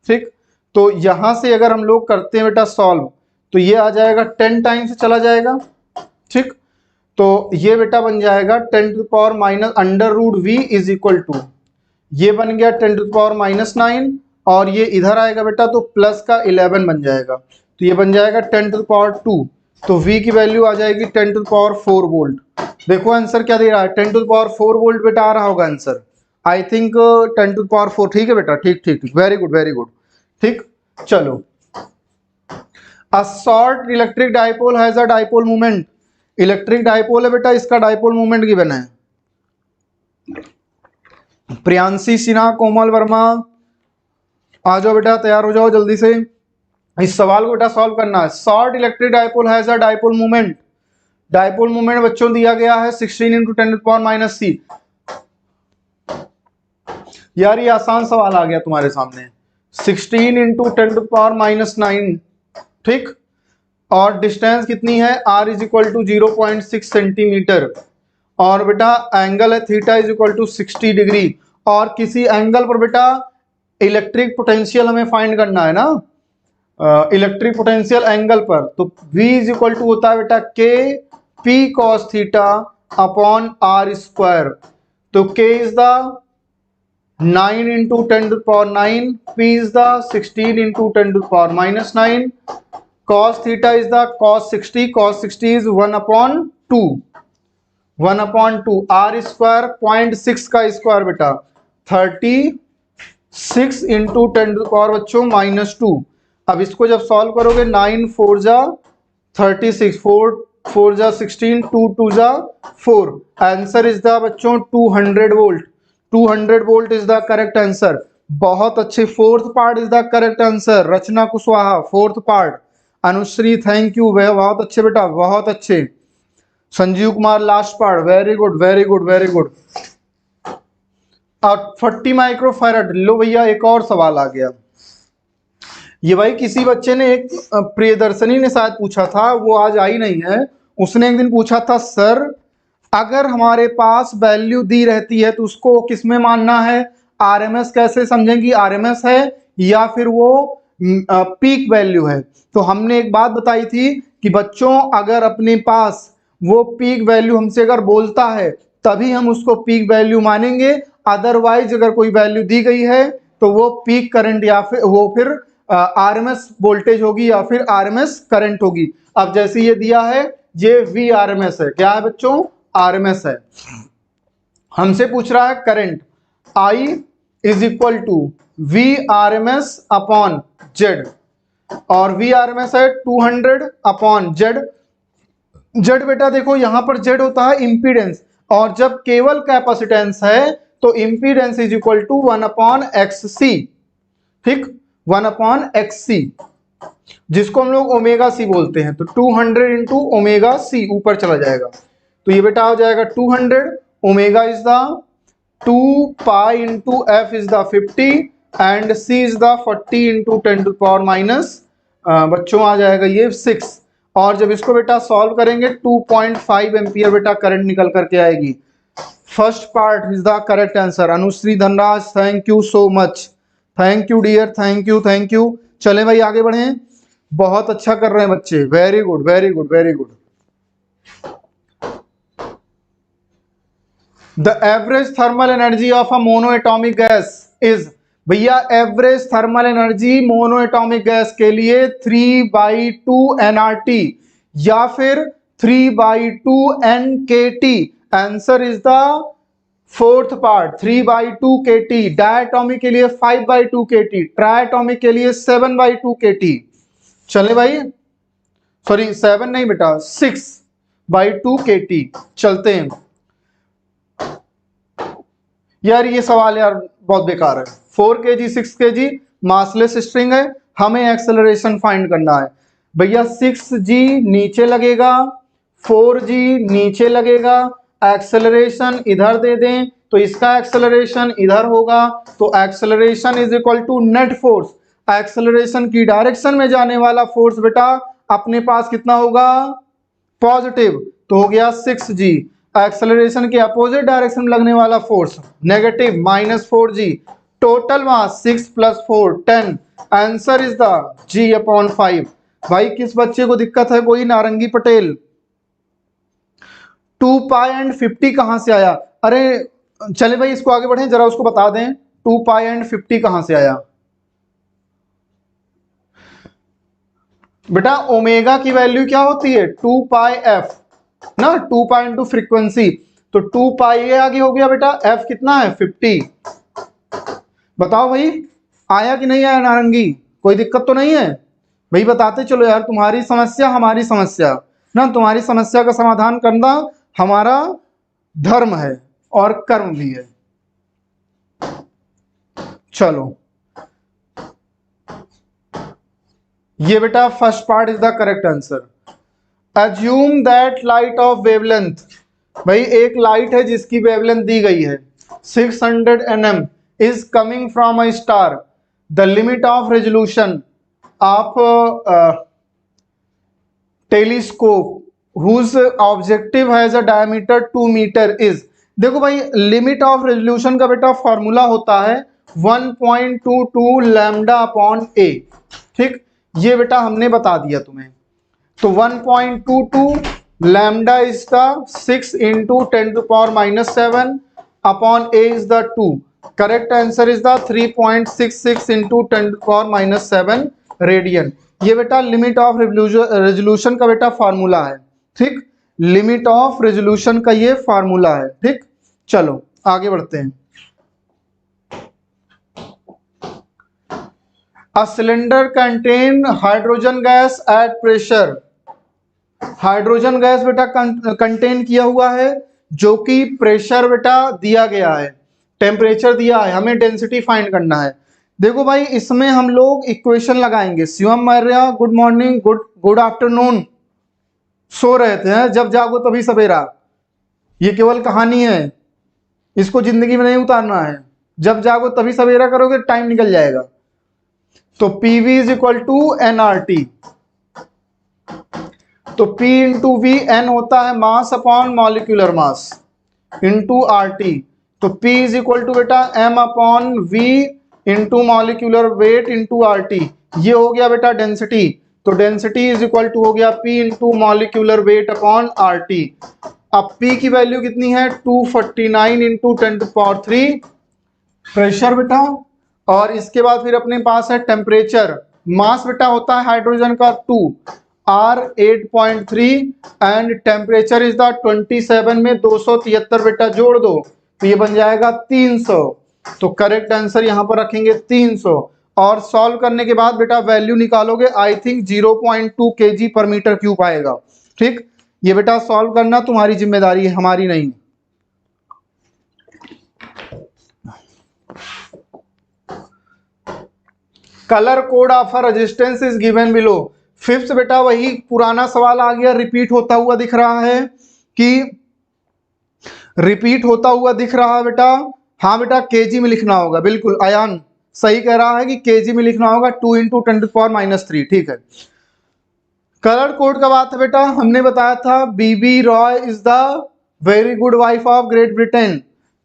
ठीक, तो यहां से अगर हम लोग करते हैं बेटा सॉल्व तो ये आ जाएगा 10 टाइम से चला जाएगा। ठीक, तो ये बेटा बन जाएगा 10 to power minus under root V is equal to, ये बन गया 10 टू पावर -9 और ये इधर आएगा बेटा तो प्लस का 11 बन जाएगा, तो ये बन जाएगा 10 टू पावर 2, तो v की वैल्यू आ जाएगी 10 टू पावर 4 वोल्ट। देखो आंसर क्या दे रहा है, 10 टू पावर 4 वोल्ट बेटा आ रहा होगा answer, I think 10 to power 4। ठीक है बेटा, ठीक ठीक ठीक, वेरी गुड वेरी गुड। ठीक, चलो, a short electric dipole has a dipole moment, electric dipole है बेटा, इसका डाइपोल मोमेंट गिवन है। प्रियांशी सिन्हा, कोमल वर्मा, आ जाओ बेटा, तैयार हो जाओ जल्दी से, इस सवाल को बेटा सॉल्व करना है। Short electric dipole has a dipole moment, dipole moment बच्चों दिया गया है 16 इंटू 10 टू पावर -c। यार ये आसान सवाल आ गया तुम्हारे सामने, 16 इंटू 10 टू पावर -9। ठीक, और डिस्टेंस कितनी है, r is equal to 0.6 centimetre और बेटा एंगल है theta is equal to 60 degree, और किसी एंगल पर बेटा इलेक्ट्रिक पोटेंशियल हमें फाइंड करना है ना, इलेक्ट्रिक पोटेंशियल एंगल पर, तो v इज इक्वल टू होता है बेटा k p cos theta upon r square, तो k is the 9 into 10 to power 9, p is the 16 into 10 to power -9, cos theta is the cos 60 is 1/2, 1/2, r square 0.6 का square बेटा 36 into 10 to power बच्चों -2। अब इसको जब solve करोगे 9 4 जा 36, 4 4 जा 16, 2 2 जा 4, आंसर इज द बच्चों 200 volt, 200 volt is the correct answer. बहुत अच्छे, fourth part is the correct answer, Rachna Kushwaha fourth part, Anushree thank you, वह बहुत अच्छे बेटा बहुत अच्छे, Sanjeev Kumar last part, very good very good very good. 40 microfarad, लो भैया एक और सवाल आ गया, ये भाई किसी बच्चे ने, एक प्रियदर्शनी ने शायद पूछा था, वो आज आई नहीं है, उसने एक दिन पूछा था सर अगर हमारे पास वैल्यू दी रहती है तो उसको किसमें मानना है, आरएमएस कैसे समझेंगी, आरएमएस है या फिर वो पीक वैल्यू है। तो हमने एक बात बताई थी कि बच्चों अगर अपने पास वो पीक वैल्यू हमसे अगर बोलता है तभी हम उसको पीक वैल्यू मानेंगे, अदरवाइज अगर कोई वैल्यू दी गई है तो वो पीक करंट या फिर वो फिर आरएमएस वोल्टेज होगी या फिर आरएमएस करंट होगी। अब जैसे ये दिया है ये वी आरएमएस है, क्या है बच्चों, आरएमएस है। हमसे पूछ रहा है current, I is equal to V RMS upon Z, और वी आरएमएस है 200 अपॉन जेड। जेड बेटा देखो यहां पर जेड होता है इंपीडेंस, और जब केवल कैपेसिटेंस है तो impedance is equal to 1/xc। ठीक, 1/xc, जिसको हम लोग ओमेगा सी बोलते हैं, तो 200 इंटू ओमेगा सी ऊपर चला जाएगा, तो ये बेटा आ जाएगा 200, omega is the 2 pi into F is the 50 and C is the 40 into 10 to power minus बच्चों आ जाएगा ये 6। और जब इसको बेटा सॉल्व करेंगे 2.5 एम्पियर बेटा करंट निकल करके आएगी। First part is the correct answer. Anushree Dhanraj, thank you so much, thank you dear, thank you thank you. चले भाई आगे बढ़ें, बहुत अच्छा कर रहे हैं बच्चे, very good very good very good. The average thermal energy of a mono atomic gas is, भैया average thermal energy mono atomic gas के लिए 3/2 nRT या फिर 3/2 nKT। Answer is the fourth part 3/2 kT। Diatomic के लिए 5/2 kT, ट्रायटॉमिक के लिए 7/2 kT। चले भाई, सॉरी 7 नहीं बेटा 6/2 kT। चलते हैं यार, ये सवाल यार बहुत बेकार है। 4 kg 6 kg मासलेस स्ट्रिंग है, हमें एक्सेलरेशन फाइंड करना है। भैया 6g नीचे लगेगा, 4g नीचे लगेगा, एक्सेलरेशन इधर दे दें तो इसका एक्सेलरेशन इधर होगा, तो acceleration is equal to net force. Acceleration की डायरेक्शन में जाने वाला फोर्स बेटा अपने पास कितना होगा, पॉजिटिव, तो हो गया 6g। एक्सेलरेशन के अपोजिट डायरेक्शन में लगने वाला force negative -4g। Total mass 6 + 4 10। Answer is the g/5। भाई किस बच्चे को दिक्कत है, कोई नारंगी पटेल? 2 पाई एंड 50 कहां से आया? अरे चले भाई इसको आगे बढ़ें, जरा उसको बता दें 2 पाई एंड 50 कहां से आया। बेटा ओमेगा की वैल्यू क्या होती है, 2 पाई एफ ना, 2 पाई इंटू फ्रीक्वेंसी, तो 2 पाई आगे हो गया बेटा, एफ कितना है 50। बताओ भाई आया कि नहीं आया नारंगी, कोई दिक्कत तो नहीं है? भाई बताते चलो यार, तुम्हारी समस्या हमारी समस्या ना, तुम्हारी समस्या का समाधान करना हमारा धर्म है और कर्म भी है। चलो ये बेटा first part is the correct answer. Assume that light of wavelength, भाई एक लाइट है जिसकी वेवलेंथ दी गई है 600 nm is coming from a star. The limit of resolution of telescope whose objective has a diameter 2 meter is, देखो भाई limit of resolution का बेटा फॉर्मूला होता है 1.22 λ/a। ठीक, ये बेटा हमने बता दिया तुम्हें। तो 1.22 lambda is the 6 into 10 to power -7 upon a is the 2। Correct answer is the 3.66 into 10 to power -7 radian. ये बेटा लिमिट ऑफ रेजोल्यूशन का बेटा फार्मूला है। ठीक, लिमिट ऑफ रेजोल्यूशन का ये फार्मूला है। ठीक, चलो आगे बढ़ते हैं। A cylinder contain hydrogen gas at pressure। Hydrogen gas बेटा कंटेन किया हुआ है, जो कि प्रेशर बेटा दिया गया है, टेम्परेचर दिया है, हमें डेंसिटी फाइंड करना है। देखो भाई इसमें हम लोग इक्वेशन लगाएंगे। Shivam Maurya good morning, good afternoon. सो रहे थे हैं? जब जागो तभी सवेरा, ये केवल कहानी है, इसको जिंदगी में नहीं उतारना है। जब जागो तभी सवेरा करोगे टाइम निकल जाएगा। तो PV is equal to nRT, तो P इंटू वी एन होता है mass upon molecular mass into RT। तो P इज इक्वल टू बेटा M upon V into molecular weight into RT। ये हो गया बेटा डेंसिटी, तो डेंसिटी इज इक्वल टू हो गया P into molecular weight upon RT। अब P की वैल्यू कितनी है 249 इंटू 10 टू पावर 3 प्रेशर बेटा, और इसके बाद फिर अपने पास है टेम्परेचर। मास बेटा होता है हाइड्रोजन का 2, R 8.3 and temperature is the 27 में 273 बेटा जोड़ दो तो ये बन जाएगा 300। तो करेक्ट आंसर यहां पर रखेंगे 300, और सॉल्व करने के बाद बेटा वैल्यू निकालोगे आई थिंक 0.2 kg/m³ आएगा। ठीक, ये बेटा सॉल्व करना तुम्हारी जिम्मेदारी है, हमारी नहीं। Colour code of resistance is given below. Fifth बेटा वही पुराना सवाल आ गया, रिपीट होता हुआ दिख रहा है कि रिपीट होता हुआ दिख रहा है बेटा। हाँ बेटा केजी में लिखना होगा, बिल्कुल अयान सही कह रहा है कि केजी में लिखना होगा, 2 × 10⁻³ ठीक है। कलर कोड का बात है बेटा, हमने बताया था BB Roy is the very good wife of Great Britain,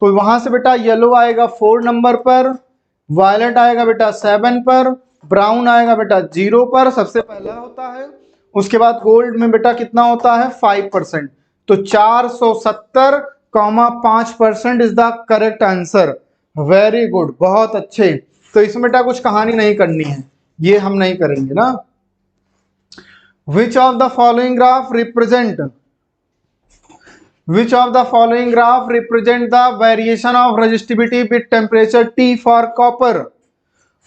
तो वहां से बेटा येलो आएगा 4 नंबर पर, वायलेट आएगा बेटा 7 पर, ब्राउन आएगा बेटा 0 पर, सबसे पहला होता है। उसके बाद गोल्ड में बेटा कितना होता है 5%, तो 470,5% is the correct answer. Very good, बहुत अच्छे। तो इसमें बेटा कुछ कहानी नहीं करनी है, ये हम नहीं करेंगे ना। Which of the following graph represent the variation of resistivity with temperature T for copper?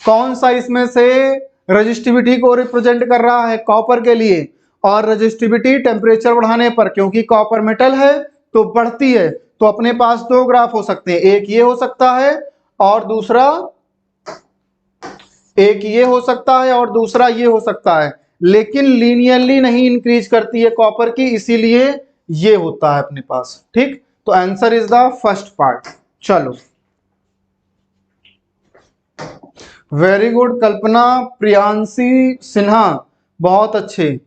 कौन सा इसमें से रजिस्टिविटी को रिप्रेजेंट कर रहा है कॉपर के लिए, और रजिस्टिविटी टेम्परेचर बढ़ाने पर, क्योंकि कॉपर मेटल है तो बढ़ती है। तो अपने पास दो ग्राफ हो सकते हैं, एक ये हो सकता है और दूसरा ये हो सकता है, लेकिन लीनियरली नहीं इंक्रीज करती है कॉपर की, इसीलिए ये होता है अपने पास। ठीक, तो answer is the first part. चलो वेरी गुड कल्पना, प्रियांशी सिन्हा, बहुत अच्छे।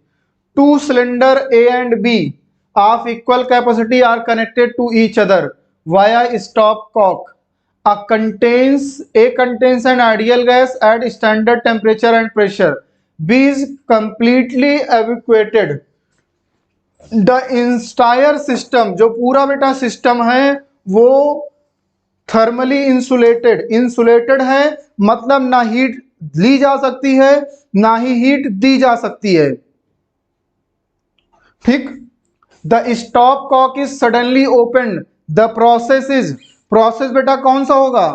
2 cylinder A and B of equal capacity are connected to each other via stopcock. A contains an ideal gas at standard temperature and pressure. B is completely evacuated. The entire system, जो पूरा बेटा system है वो thermally insulated है, मतलब ना heat ली जा सकती है ना ही हीट दी जा सकती है। ठीक, the stop cock is suddenly open, the process बेटा कौन सा होगा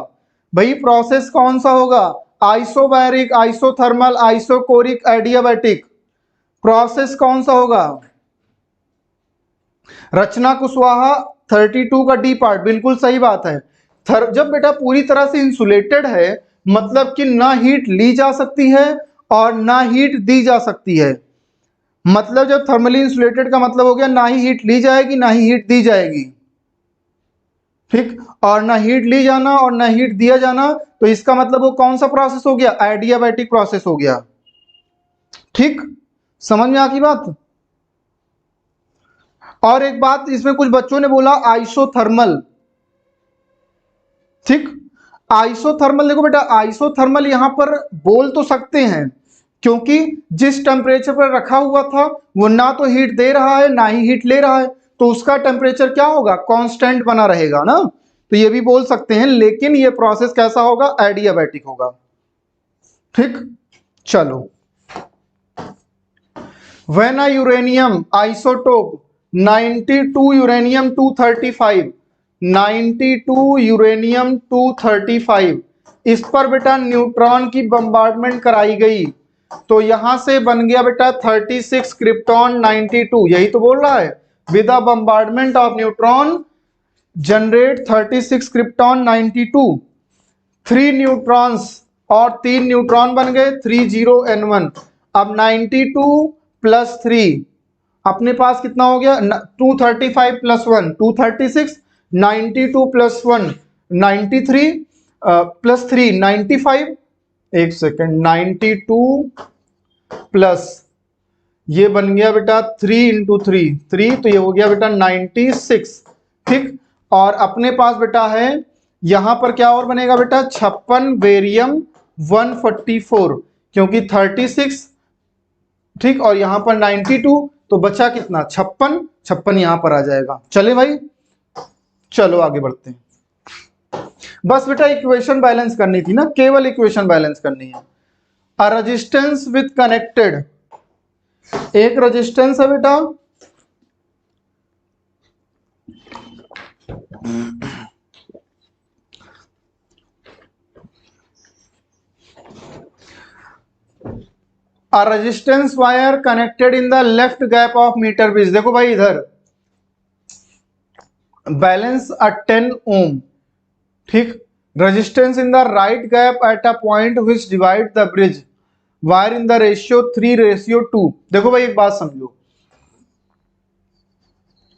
भाई, प्रोसेस कौन सा होगा, isobaric, isothermal, isochoric, adiabatic, process कौन सा होगा। रचना कुशवाहा 32 का डी पार्ट, बिल्कुल सही बात है। जब बेटा पूरी तरह से इंसुलेटेड है मतलब कि ना हीट ली जा सकती है और ना हीट दी जा सकती है, मतलब जब थर्मली इंसुलेटेड का मतलब हो गया ना ही हीट ली जाएगी ना ही हीट दी जाएगी। ठीक, और ना हीट ली जाना और ना हीट दिया जाना, तो इसका मतलब वो कौन सा प्रोसेस हो गया, एडियाबैटिक प्रोसेस हो गया। ठीक, समझ में आ गई बात। और एक बात इसमें कुछ बच्चों ने बोला आइसोथर्मल। ठीक, आइसोथर्मल देखो बेटा, आइसोथर्मल यहां पर बोल तो सकते हैं क्योंकि जिस टेम्परेचर पर रखा हुआ था वो ना तो हीट दे रहा है ना ही हीट ले रहा है, तो उसका टेम्परेचर क्या होगा, कांस्टेंट बना रहेगा ना, तो ये भी बोल सकते हैं, लेकिन ये प्रोसेस कैसा होगा, एडियाबैटिक होगा। ठीक, चलो when a uranium isotope 92 uranium 235, 92 uranium 235, इस पर बेटा न्यूट्रॉन की बम्बार्डमेंट कराई गई, तो यहां से बन गया बेटा 36 क्रिप्टॉन 92, यही तो बोल रहा है, with the bombardment of neutron generate 36 krypton 92, 3 neutrons और 3 न्यूट्रॉन बन गए 30N1। अब 92 + 3 अपने पास कितना हो गया, 235 + 1 236, 92 + 1 93 + 3 95, एक सेकेंड, 92 प्लस ये बन गया बेटा 3 × 3, तो ये हो गया बेटा 96। ठीक, और अपने पास बेटा है यहां पर क्या और बनेगा बेटा 56 बेरियम 144, क्योंकि 36 ठीक और यहां पर 92, तो बचा कितना 56 यहां पर आ जाएगा। चले भाई, चलो आगे बढ़ते हैं। बस बेटा इक्वेशन बैलेंस करनी थी ना, केवल इक्वेशन बैलेंस करनी है। अ रेजिस्टेंस विथ कनेक्टेड, एक रेजिस्टेंस है बेटा a resistance wire connected in the left gap of meter bridge। देखो भाई इधर बैलेंस 10 ohm, ठीक, resistance in the right gap at a point which divide the bridge wire in the ratio 3:2। देखो भाई एक बात समझो,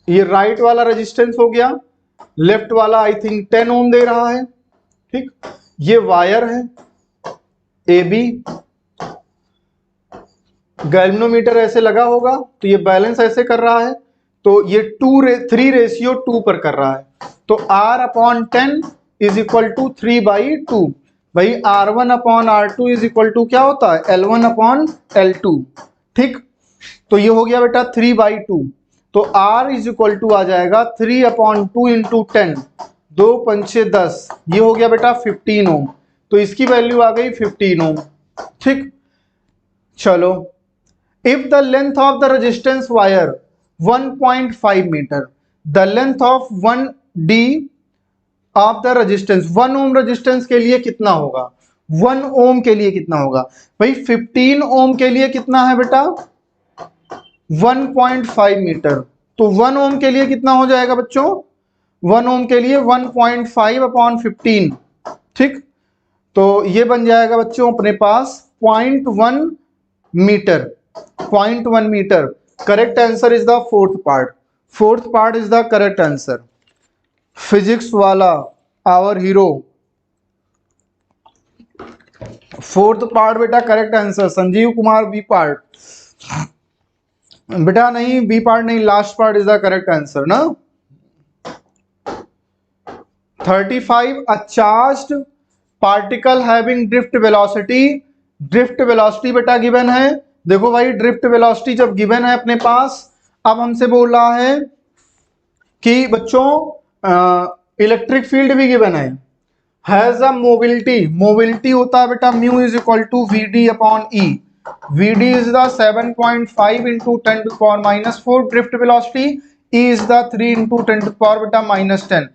ये राइट वाला रेजिस्टेंस हो गया, लेफ्ट वाला आई थिंक 10 ohm दे रहा है, ठीक, ये वायर है ए बी, गैल्वेनोमीटर ऐसे लगा होगा तो ये बैलेंस ऐसे कर रहा है, तो ये 3:2 पर कर रहा है, तो R/10 इज इक्वल टू 3/2। भाई R1/R2 इज इक्वल टू क्या होता है, L1/L2। ठीक, तो ये हो गया बेटा 3/2, तो R इज इक्वल टू आ जाएगा 3/2 इंटू 10, 2 5 10, ये हो गया बेटा 15 ओम, तो इसकी वैल्यू आ गई 15 ओम। ठीक, चलो, if the length of the resistance wire 1.5 metre, the length of 1D of the resistance, 1 ohm resistance के लिए कितना होगा, 1 ओम के लिए कितना होगा, भाई 15 ओम के लिए कितना है बेटा 1.5 मीटर, तो 1 ओम के लिए कितना हो जाएगा बच्चों, 1 ओम के लिए 1.5/15। ठीक, तो ये बन जाएगा बच्चों अपने पास 0.1 metre, 0.1 metre. Correct answer is the fourth part, fourth part is the correct answer. Physics वाला आवर हीरो, फोर्थ पार्ट बेटा correct answer. Sanjeev Kumar B part, बेटा नहीं बी पार्ट नहीं, last part is the correct answer ना। 35 a charged particle having drift velocity, drift velocity बेटा given है। देखो भाई ड्रिफ्ट वेलोसिटी जब गिवन है अपने पास, अब हमसे बोल रहा है कि बच्चों इलेक्ट्रिक फील्ड भी गिवन है, हैज अ मोबिलिटी, मोबिलिटी होता है बेटा mu is equal to VD/E, VD is the 7.5 into 10 to the power minus 4 drift velocity, E is the 3 into 10 to the power beta minus 10,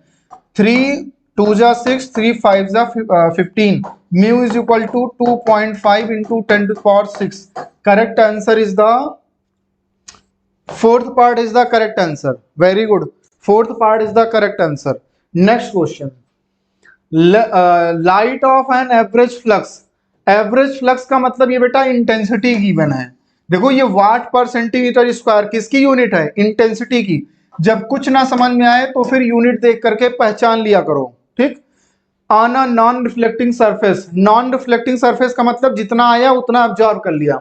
3 2 जा 6, 3 5 जा 15, mu is equal to 2.5 into 10 to the power 6। correct answer is the fourth part is the correct answer, very good, fourth part is the correct answer। next question, light of an average flux, average flux का मतलब ये बेटा intensity given है। देखो ये वाट पर centimetre square किसकी unit है, इंटेंसिटी की। जब कुछ ना समझ में आए तो फिर यूनिट देख करके पहचान लिया करो। ठीक, on a non reflecting surface, non reflecting surface का मतलब जितना आया उतना ऑब्जॉर्व कर लिया।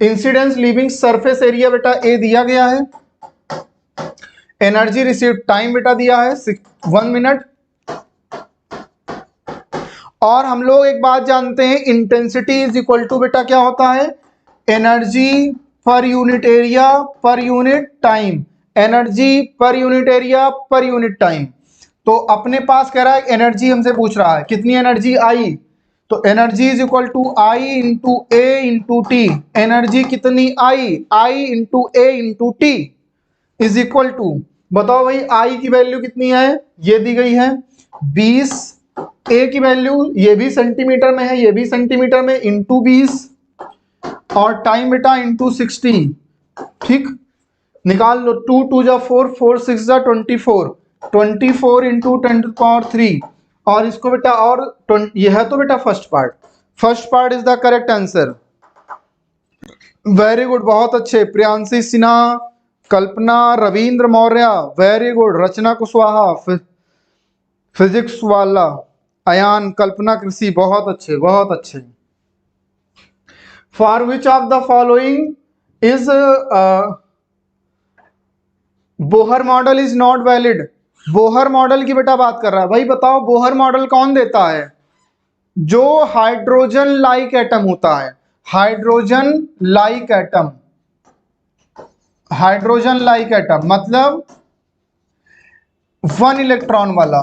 इंसिडेंस लीविंग सरफेस एरिया बेटा ए दिया गया है, एनर्जी रिसीव्ड टाइम बेटा दिया है 1 मिनट, और हम लोग एक बात जानते हैं इंटेंसिटी इज इक्वल टू बेटा क्या होता है, energy per unit area per unit time, energy per unit area per unit time. तो अपने पास कह रहा है एनर्जी हमसे पूछ रहा है कितनी एनर्जी आई, तो energy is equal to I into A into T, energy कितनी I into A into T is equal to, बताओ भाई आई की वैल्यू कितनी है, ये दी गई है 20, ए की वैल्यू ये भी सेंटीमीटर में है ये भी सेंटीमीटर में, इंटू 20, और टाइम बेटा इंटू 60। ठीक, निकाल लो, 2 2 जा 4, 4 6 जा 24, 24 इंटू 10 टू पावर 3, और इसको बेटा और ये है तो बेटा first part, first part is the correct answer. Very good, बहुत अच्छे, प्रियांशी सिन्हा, कल्पना, रविंद्र मौर्य, वेरी गुड, रचना कुशवाहा फिजिक्स वाला, अयान, कल्पना कृषि, बहुत अच्छे बहुत अच्छे। For which of the following is Bohr model is not valid, Bohr model की बेटा बात कर रहा है। भाई बताओ बोहर मॉडल कौन देता है, जो हाइड्रोजन लाइक एटम होता है, hydrogen like atom, hydrogen like atom मतलब 1 इलेक्ट्रॉन वाला,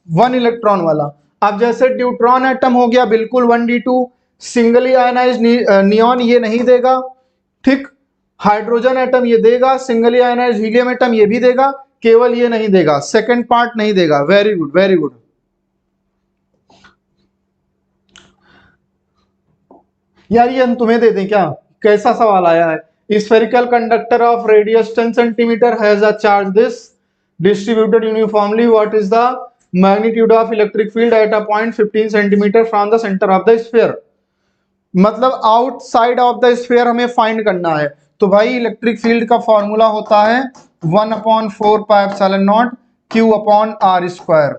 1 इलेक्ट्रॉन वाला। अब जैसे ड्यूट्रॉन एटम हो गया बिल्कुल 1d2, सिंगली आयनाइज नियॉन ये नहीं देगा। ठीक, हाइड्रोजन एटम ये देगा, सिंगली आयनाइज हीलियम एटम ये भी देगा, केवल ये नहीं देगा, सेकंड पार्ट नहीं देगा। Very good very good. यार ये हम तुम्हें दे दें क्या, कैसा सवाल आया है, spherical conductor of radius 10 centimetre has a charge this distributed uniformly, what is the magnitude of electric field at a point 15 centimeter from the center of the sphere। मतलब आउटसाइड ऑफ द स्फीयर हमें find करना है, तो भाई electric field का formula होता है 1/4 pi epsilon not Q/r²।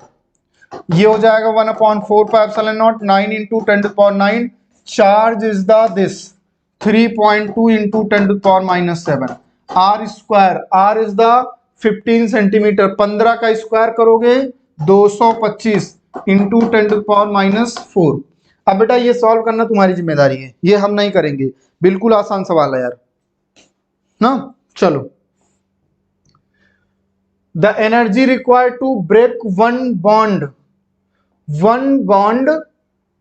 ये हो जाएगा 1/4πε0 9 इंटू 10⁻9। Charge is the this 3.2 into 10⁻7। R square, R is the 15 centimetre, 15 का स्क्वायर करोगे 225 इंटू 10⁻4। अब बेटा ये सॉल्व करना तुम्हारी जिम्मेदारी है, ये हम नहीं करेंगे, बिल्कुल आसान सवाल है यार ना। चलो, the energy required to break one bond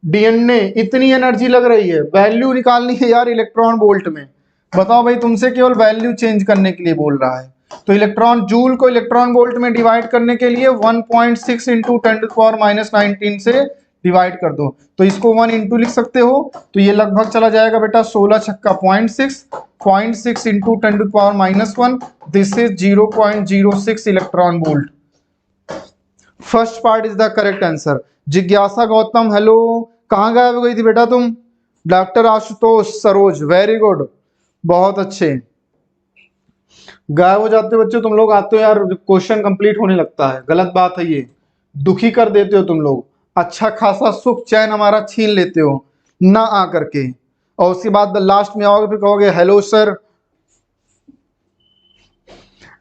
DNA, इतनी एनर्जी लग रही है। वैल्यू निकालनी है यार इलेक्ट्रॉन वोल्ट में। बताओ भाई, तुमसे केवल वैल्यू चेंज करने के लिए बोल रहा है। तो इलेक्ट्रॉन जूल को इलेक्ट्रॉन वोल्ट में डिवाइड करने के लिए 1.6 इंटू 10⁻19 से डिवाइड कर दो। तो इसको 1 इंटू लिख सकते हो, तो ये लगभग चला जाएगा बेटा 16 छक्का 0.6 into 10⁻1। This is 0.06 electron volt. First part is the correct answer. जिज्ञासा गौतम, हेलो, कहाँ गायब हो गई थी बेटा तुम? Doctor Ashutosh Saroj, very good, बहुत अच्छे। गायब हो जाते हो बच्चे तुम लोग, आते हो यार, क्वेश्चन कंप्लीट होने लगता है। गलत बात है ये, दुखी कर देते हो तुम लोग, अच्छा खासा सुख चैन हमारा छीन लेते हो ना आ करके, और उसके बाद लास्ट में आओगे फिर कहोगे hello sir.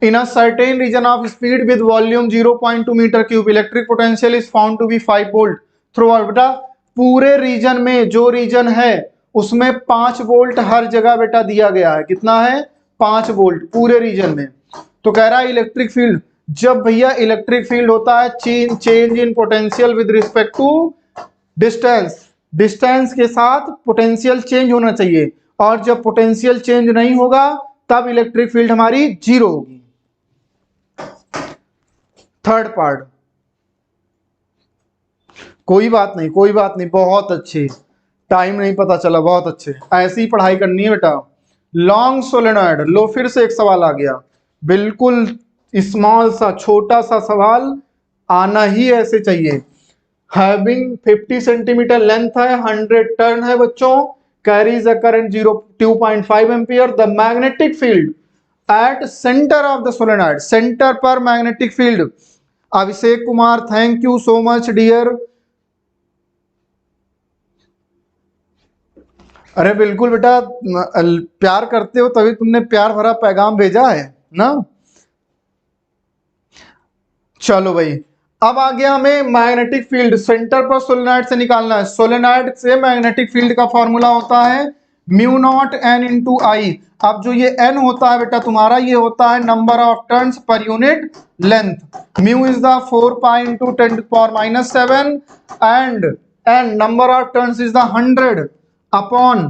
In a certain region of speed with volume 0.2 metre cube electric potential is found to be 5 volt throughout. बेटा पूरे रीजन में, जो रीजन है उसमें 5 वोल्ट हर जगह बेटा दिया गया है। कितना है? 5 वोल्ट पूरे रीजन में। तो कह रहा है इलेक्ट्रिक फील्ड, जब भैया इलेक्ट्रिक फील्ड होता है change in potential with respect to distance, distance के साथ पोटेंशियल चेंज होना चाहिए, और जब पोटेंशियल चेंज नहीं होगा तब इलेक्ट्रिक फील्ड हमारी जीरो होगी। थर्ड पार्ट, कोई बात नहीं, कोई बात नहीं, बहुत अच्छे, टाइम नहीं पता चला, बहुत अच्छे, ऐसी ही पढ़ाई करनी है बेटा। लॉन्ग सोलेनॉइड, लो फिर से एक सवाल आ गया, बिल्कुल स्मॉल सा छोटा सा सवाल आना ही ऐसे चाहिए। हैविंग 50 सेंटीमीटर लेंथ है, 100 टर्न है बच्चों, carries a current 2.5 ampere. The magnetic field at centre of the solenoid, centre पर magnetic field. Abhishek Kumar, thank you so much dear. अरे बिल्कुल बेटा, प्यार करते हो तभी तुमने प्यार भरा पैगाम भेजा है ना। चलो भाई, अब आ गया हमें मैग्नेटिक फील्ड, सेंटर पर सोलेनॉइड से निकालना है। सोलेनॉइड से मैग्नेटिक फील्ड का फॉर्मूला होता है म्यू नॉट एन इंटू आई। अब जो ये एन होता है बेटा तुम्हारा, ये होता है नंबर ऑफ टर्न्स पर unit length. Mu is the 4 pi into 10⁻⁷ and N number of turns is the 100 upon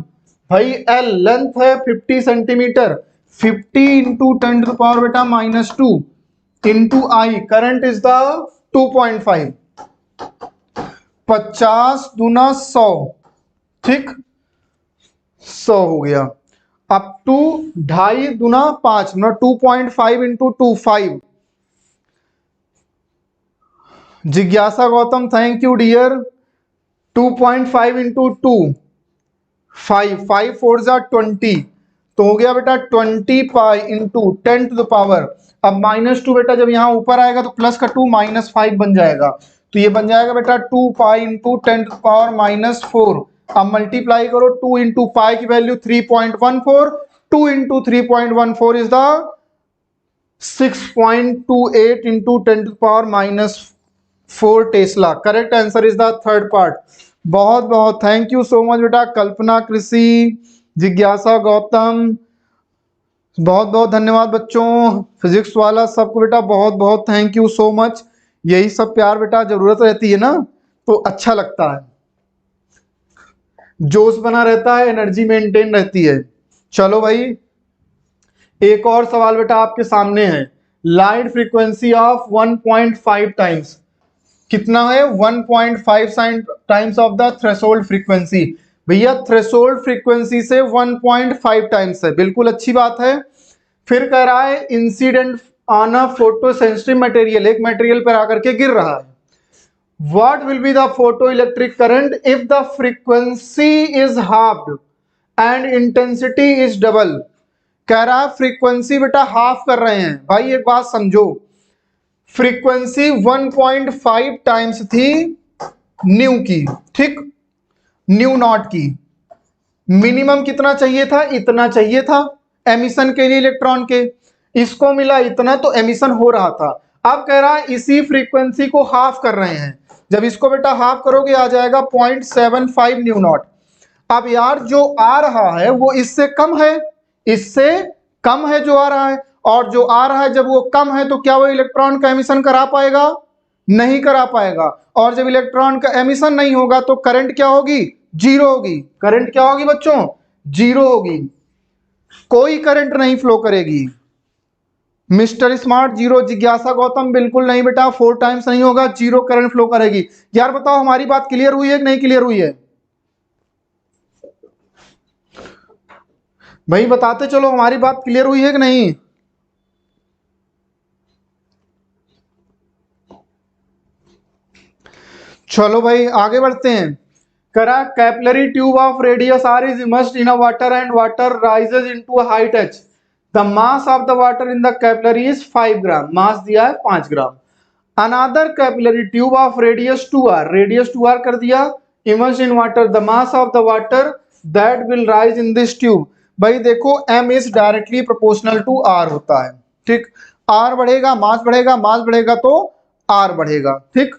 भाई एल लेंथ है 50 centimetre, 50 into 10⁻⁻2 into I, current is the 2.5, 50 दूना 100, ठीक, 100 हो गया। अप टू 2.5 दूना 5, 2.5 इंटू 2 5। जिज्ञासा Gautam, thank you dear. 2.5 into 2 5, 5 4 जा 20, तो हो गया बेटा 20 pi into 10 to the power. अब -2 बेटा जब यहाँ ऊपर आएगा तो प्लस का 2 -5 बन जाएगा, तो ये बन जाएगा बेटा 2 pi into 10 to the power -4। अब मल्टीप्लाई करो, 2 इंटू पाई की value 3.14, 2 into 3.14 is the 6.28 into 10 to the power -4 tesla. Correct answer is the third part. बहुत बहुत थैंक यू सो मच बेटा। कल्पना कृषि, जिज्ञासा गौतम, बहुत बहुत धन्यवाद बच्चों। फिजिक्स वाला सबको बेटा बहुत बहुत थैंक यू सो मच। यही सब प्यार बेटा जरूरत रहती है ना, तो अच्छा लगता है, जोश बना रहता है, एनर्जी मेंटेन रहती है। चलो भाई, एक और सवाल बेटा आपके सामने है। लाइट फ्रीक्वेंसी ऑफ 1.5 टाइम्स, कितना है? 1.5 times of the threshold frequency. भैया थ्रेशोल्ड फ्रीक्वेंसी से 1.5 टाइम्स है, बिल्कुल अच्छी बात है। फिर कह रहा है incident on a photo sensitive material, एक मटेरियल पर आकर के गिर रहा है। What will be the photo electric current if the frequency is halved and intensity is double. कह रहा है फ्रीक्वेंसी बेटा हाफ कर रहे हैं। भाई एक बात समझो, फ्रीक्वेंसी 1.5 टाइम्स थी न्यू की, ठीक, न्यू नॉट की। मिनिमम कितना चाहिए था? इतना चाहिए था एमिशन के लिए इलेक्ट्रॉन के, इसको मिला इतना, तो एमिशन हो रहा था। अब कह रहा है इसी फ्रीक्वेंसी को हाफ कर रहे हैं। जब इसको बेटा हाफ करोगे आ जाएगा 0.75 न्यू नॉट। अब यार जो आ रहा है वो इससे कम है, इससे कम है जो आ रहा है, और जो आ रहा है जब वो कम है तो क्या वो इलेक्ट्रॉन का एमिशन करा पाएगा? नहीं करा पाएगा। और जब इलेक्ट्रॉन का एमिशन नहीं होगा तो करंट क्या होगी? जीरो होगी। करंट क्या होगी बच्चों? जीरो होगी, कोई करंट नहीं फ्लो करेगी। मिस्टर स्मार्ट जीरो, जिज्ञासा गौतम बिल्कुल नहीं बेटा, 4 टाइम्स नहीं होगा, जीरो करंट फ्लो करेगी। यार बताओ हमारी बात क्लियर हुई है कि नहीं क्लियर हुई है? भाई बताते चलो हमारी बात क्लियर हुई है कि नहीं। चलो भाई आगे बढ़ते हैं। करा capillary tube of radius r is immersed in a water and water rises into a height h। The mass of the water in the capillary is 5 gram, mass दिया है 5 gram. Another capillary tube of radius 2r, radius 2r कर दिया, immersed in water, the mass of the water that will rise in this tube. भाई देखो m is directly proportional to r होता है, ठीक। r बढ़ेगा मास बढ़ेगा, मास बढ़ेगा तो r बढ़ेगा, ठीक।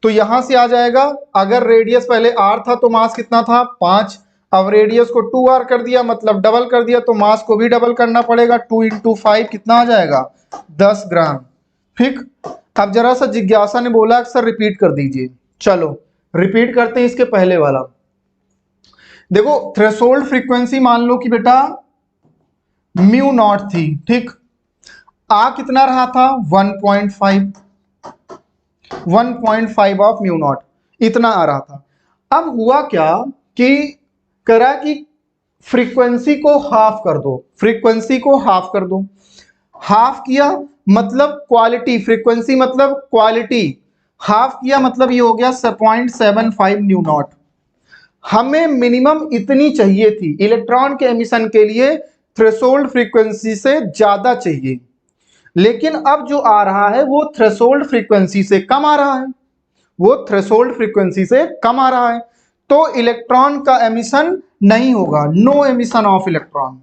तो यहां से आ जाएगा, अगर रेडियस पहले r था तो मास कितना था? 5। अब रेडियस को 2r कर दिया मतलब डबल कर दिया, तो मास को भी डबल करना पड़ेगा, 2 इंटू 5 कितना आ जाएगा? 10 ग्राम, ठीक। अब जरा सा जिज्ञासा ने बोला सर रिपीट कर दीजिए, चलो रिपीट करते हैं इसके पहले वाला। देखो थ्रेशोल्ड फ्रीक्वेंसी मान लो कि बेटा म्यू नॉट थी, ठीक। आ कितना रहा था? 1.5, 1.5 ऑफ म्यू नॉट, इतना आ रहा था। अब हुआ क्या कि करा कि फ्रीक्वेंसी को हाफ कर दो, फ्रीक्वेंसी को हाफ कर दो। हाफ किया मतलब क्वालिटी, फ्रीक्वेंसी मतलब क्वालिटी, हाफ किया मतलब ये हो गया 0.75 न्यू नॉट। हमें मिनिमम इतनी चाहिए थी इलेक्ट्रॉन के एमिशन के लिए, थ्रेशोल्ड फ्रीक्वेंसी से ज्यादा चाहिए, लेकिन अब जो आ रहा है वो थ्रेशोल्ड फ्रीक्वेंसी से कम आ रहा है, वो थ्रेशोल्ड फ्रीक्वेंसी से कम आ रहा है, तो इलेक्ट्रॉन का एमिशन नहीं होगा, नो एमिशन ऑफ इलेक्ट्रॉन।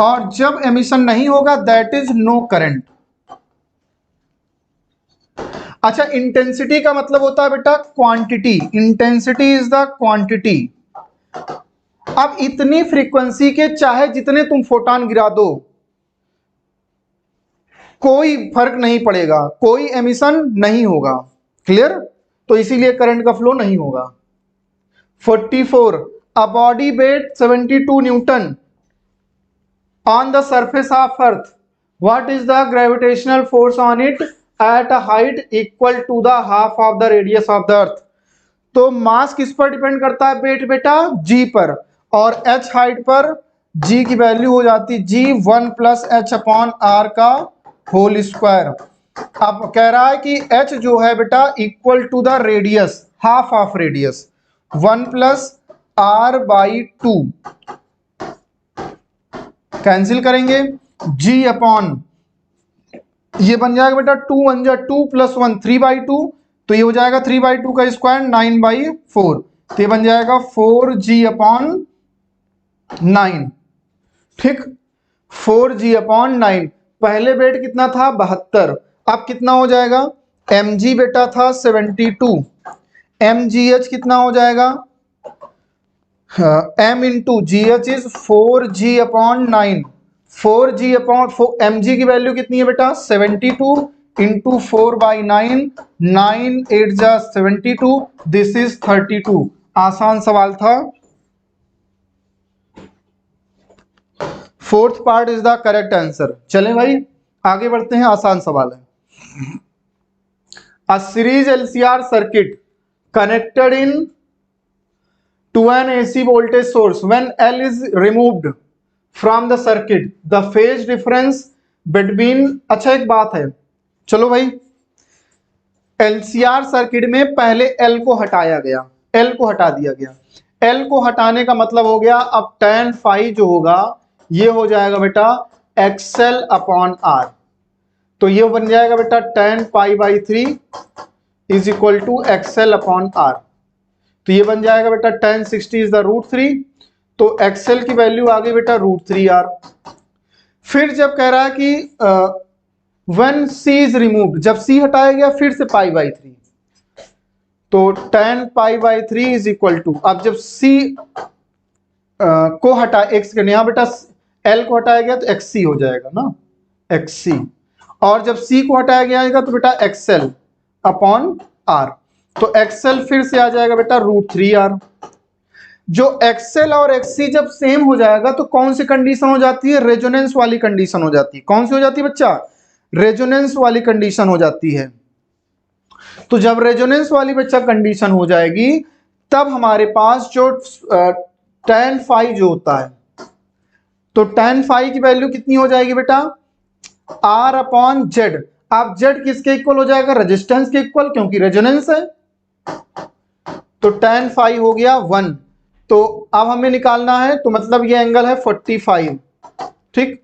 और जब एमिशन नहीं होगा दैट इज नो करंट। अच्छा इंटेंसिटी का मतलब होता है बेटा quantity, intensity is the quantity. अब इतनी फ्रीक्वेंसी के चाहे जितने तुम फोटॉन गिरा दो कोई फर्क नहीं पड़ेगा, कोई एमिशन नहीं होगा, क्लियर। तो इसीलिए करंट का फ्लो नहीं होगा। 44 a body weight 72 Newton on the surface of earth, what is the gravitational force on it at a height equal to the half of the radius of the earth। तो मास किस पर depend करता है wait बेटा? g पर, और h height पर g की वैल्यू हो जाती g 1 plus H upon R का होल स्क्वायर। अब कह रहा है कि h जो है बेटा equal to the radius, half of radius, 1 plus R by 2, cancel करेंगे g अपॉन ये बन जाएगा बेटा 2 1 जा 2 प्लस 1 3/2, तो ये हो जाएगा 3/2 का स्क्वायर 9/4, तो ये बन जाएगा 4g अपॉन 9, ठीक। 4g upon 9। पहले वेट कितना था? 72। अब कितना हो जाएगा? mg बेटा था 72, mgh कितना हो जाएगा? m into ji H is 4g upon 9, 4g upon mg की वैल्यू कितनी है बेटा? 72 इंटू 4/9, 9 8 जा 72, दिस इज 32। आसान सवाल था। Fourth part is the correct answer. चलें भाई आगे बढ़ते हैं, आसान सवाल है। A series LCR circuit connected in to an AC voltage source, when L is removed from the circuit, the phase difference between, अच्छा एक बात है, चलो भाई LCR सर्किट में पहले L को हटाया गया, L को हटा दिया गया, L को हटाने का मतलब हो गया अब tan phi जो होगा ये हो जाएगा बेटा XL अपॉन R। तो ये बन जाएगा बेटा 10 pi by 3 is equal to XL upon R. तो ये बन जाएगा बेटा 10 60 इज द रूट 3, तो एक्सएल की वैल्यू आ गई बेटा रूट 3 आर। फिर जब कह रहा है कि when c इज रिमूव्ड, जब c हटाया गया फिर से पाई बाई 3, तो 10 pi by 3 is equal to, अब जब c को हटा एक सेकेंड, यहां बेटा l को हटाया गया तो xc हो जाएगा ना, xc, और जब c को हटाया गया तो बेटा xl अपॉन r, तो xl फिर से आ जाएगा बेटा रूट 3 आर। जो xl और xc जब सेम हो जाएगा तो कौन सी कंडीशन हो जाती है, रेजोनेंस वाली कंडीशन हो जाती है। कौन सी हो जाती है बच्चा, रेजोनेंस वाली कंडीशन हो जाती है। तो जब रेजोनेंस वाली बच्चा कंडीशन हो जाएगी तब हमारे पास जो tan phi जो होता है, तो tan phi की वैल्यू कितनी हो जाएगी बेटा, r अपॉन जेड। अब जेड किसके इक्वल हो जाएगा, रेजिस्टेंस के इक्वल, क्योंकि रेजोनेंस है। तो tan phi हो गया 1। तो अब हमें निकालना है, तो मतलब ये एंगल है 45, ठीक।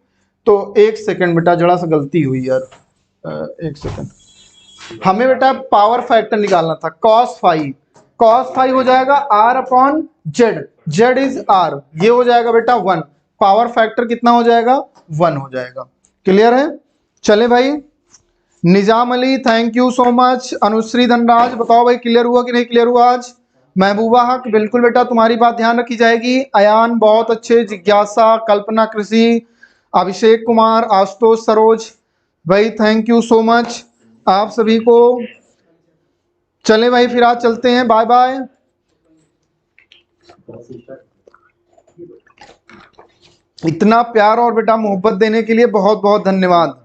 तो एक सेकंड बेटा, जरा सा गलती हुई यार, एक सेकंड, हमें बेटा पावर फैक्टर निकालना था। cos फाई हो जाएगा r upon Z, Z is r, ये हो जाएगा बेटा 1, पावर फैक्टर कितना हो जाएगा, 1 हो जाएगा। क्लियर है। चले भाई, Nizam Ali thank you so much. Anushree Dhanraj बताओ भाई क्लियर हुआ कि नहीं क्लियर हुआ आज। महबूबा हक बिल्कुल बेटा तुम्हारी बात ध्यान रखी जाएगी। अयान बहुत अच्छे, जिज्ञासा, कल्पना कृषि, अभिषेक कुमार, आशुतोष सरोज भाई थैंक यू सो मच आप सभी को। चले भाई फिर आज चलते हैं, बाय बाय। इतना प्यार और बेटा मोहब्बत देने के लिए बहुत बहुत धन्यवाद।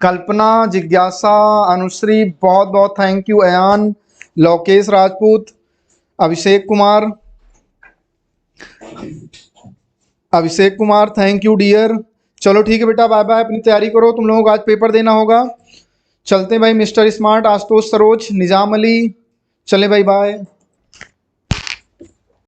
कल्पना, जिज्ञासा, अनुश्री बहुत बहुत thank you. Ayaan, Lokesh Rajput, Abhishek Kumar thank you dear. चलो ठीक है बेटा, बाय बाय, अपनी तैयारी करो, तुम लोगों को आज पेपर देना होगा। चलते हैं भाई, मिस्टर स्मार्ट, आशुतोष सरोज, निजाम अली, चले भाई बाय।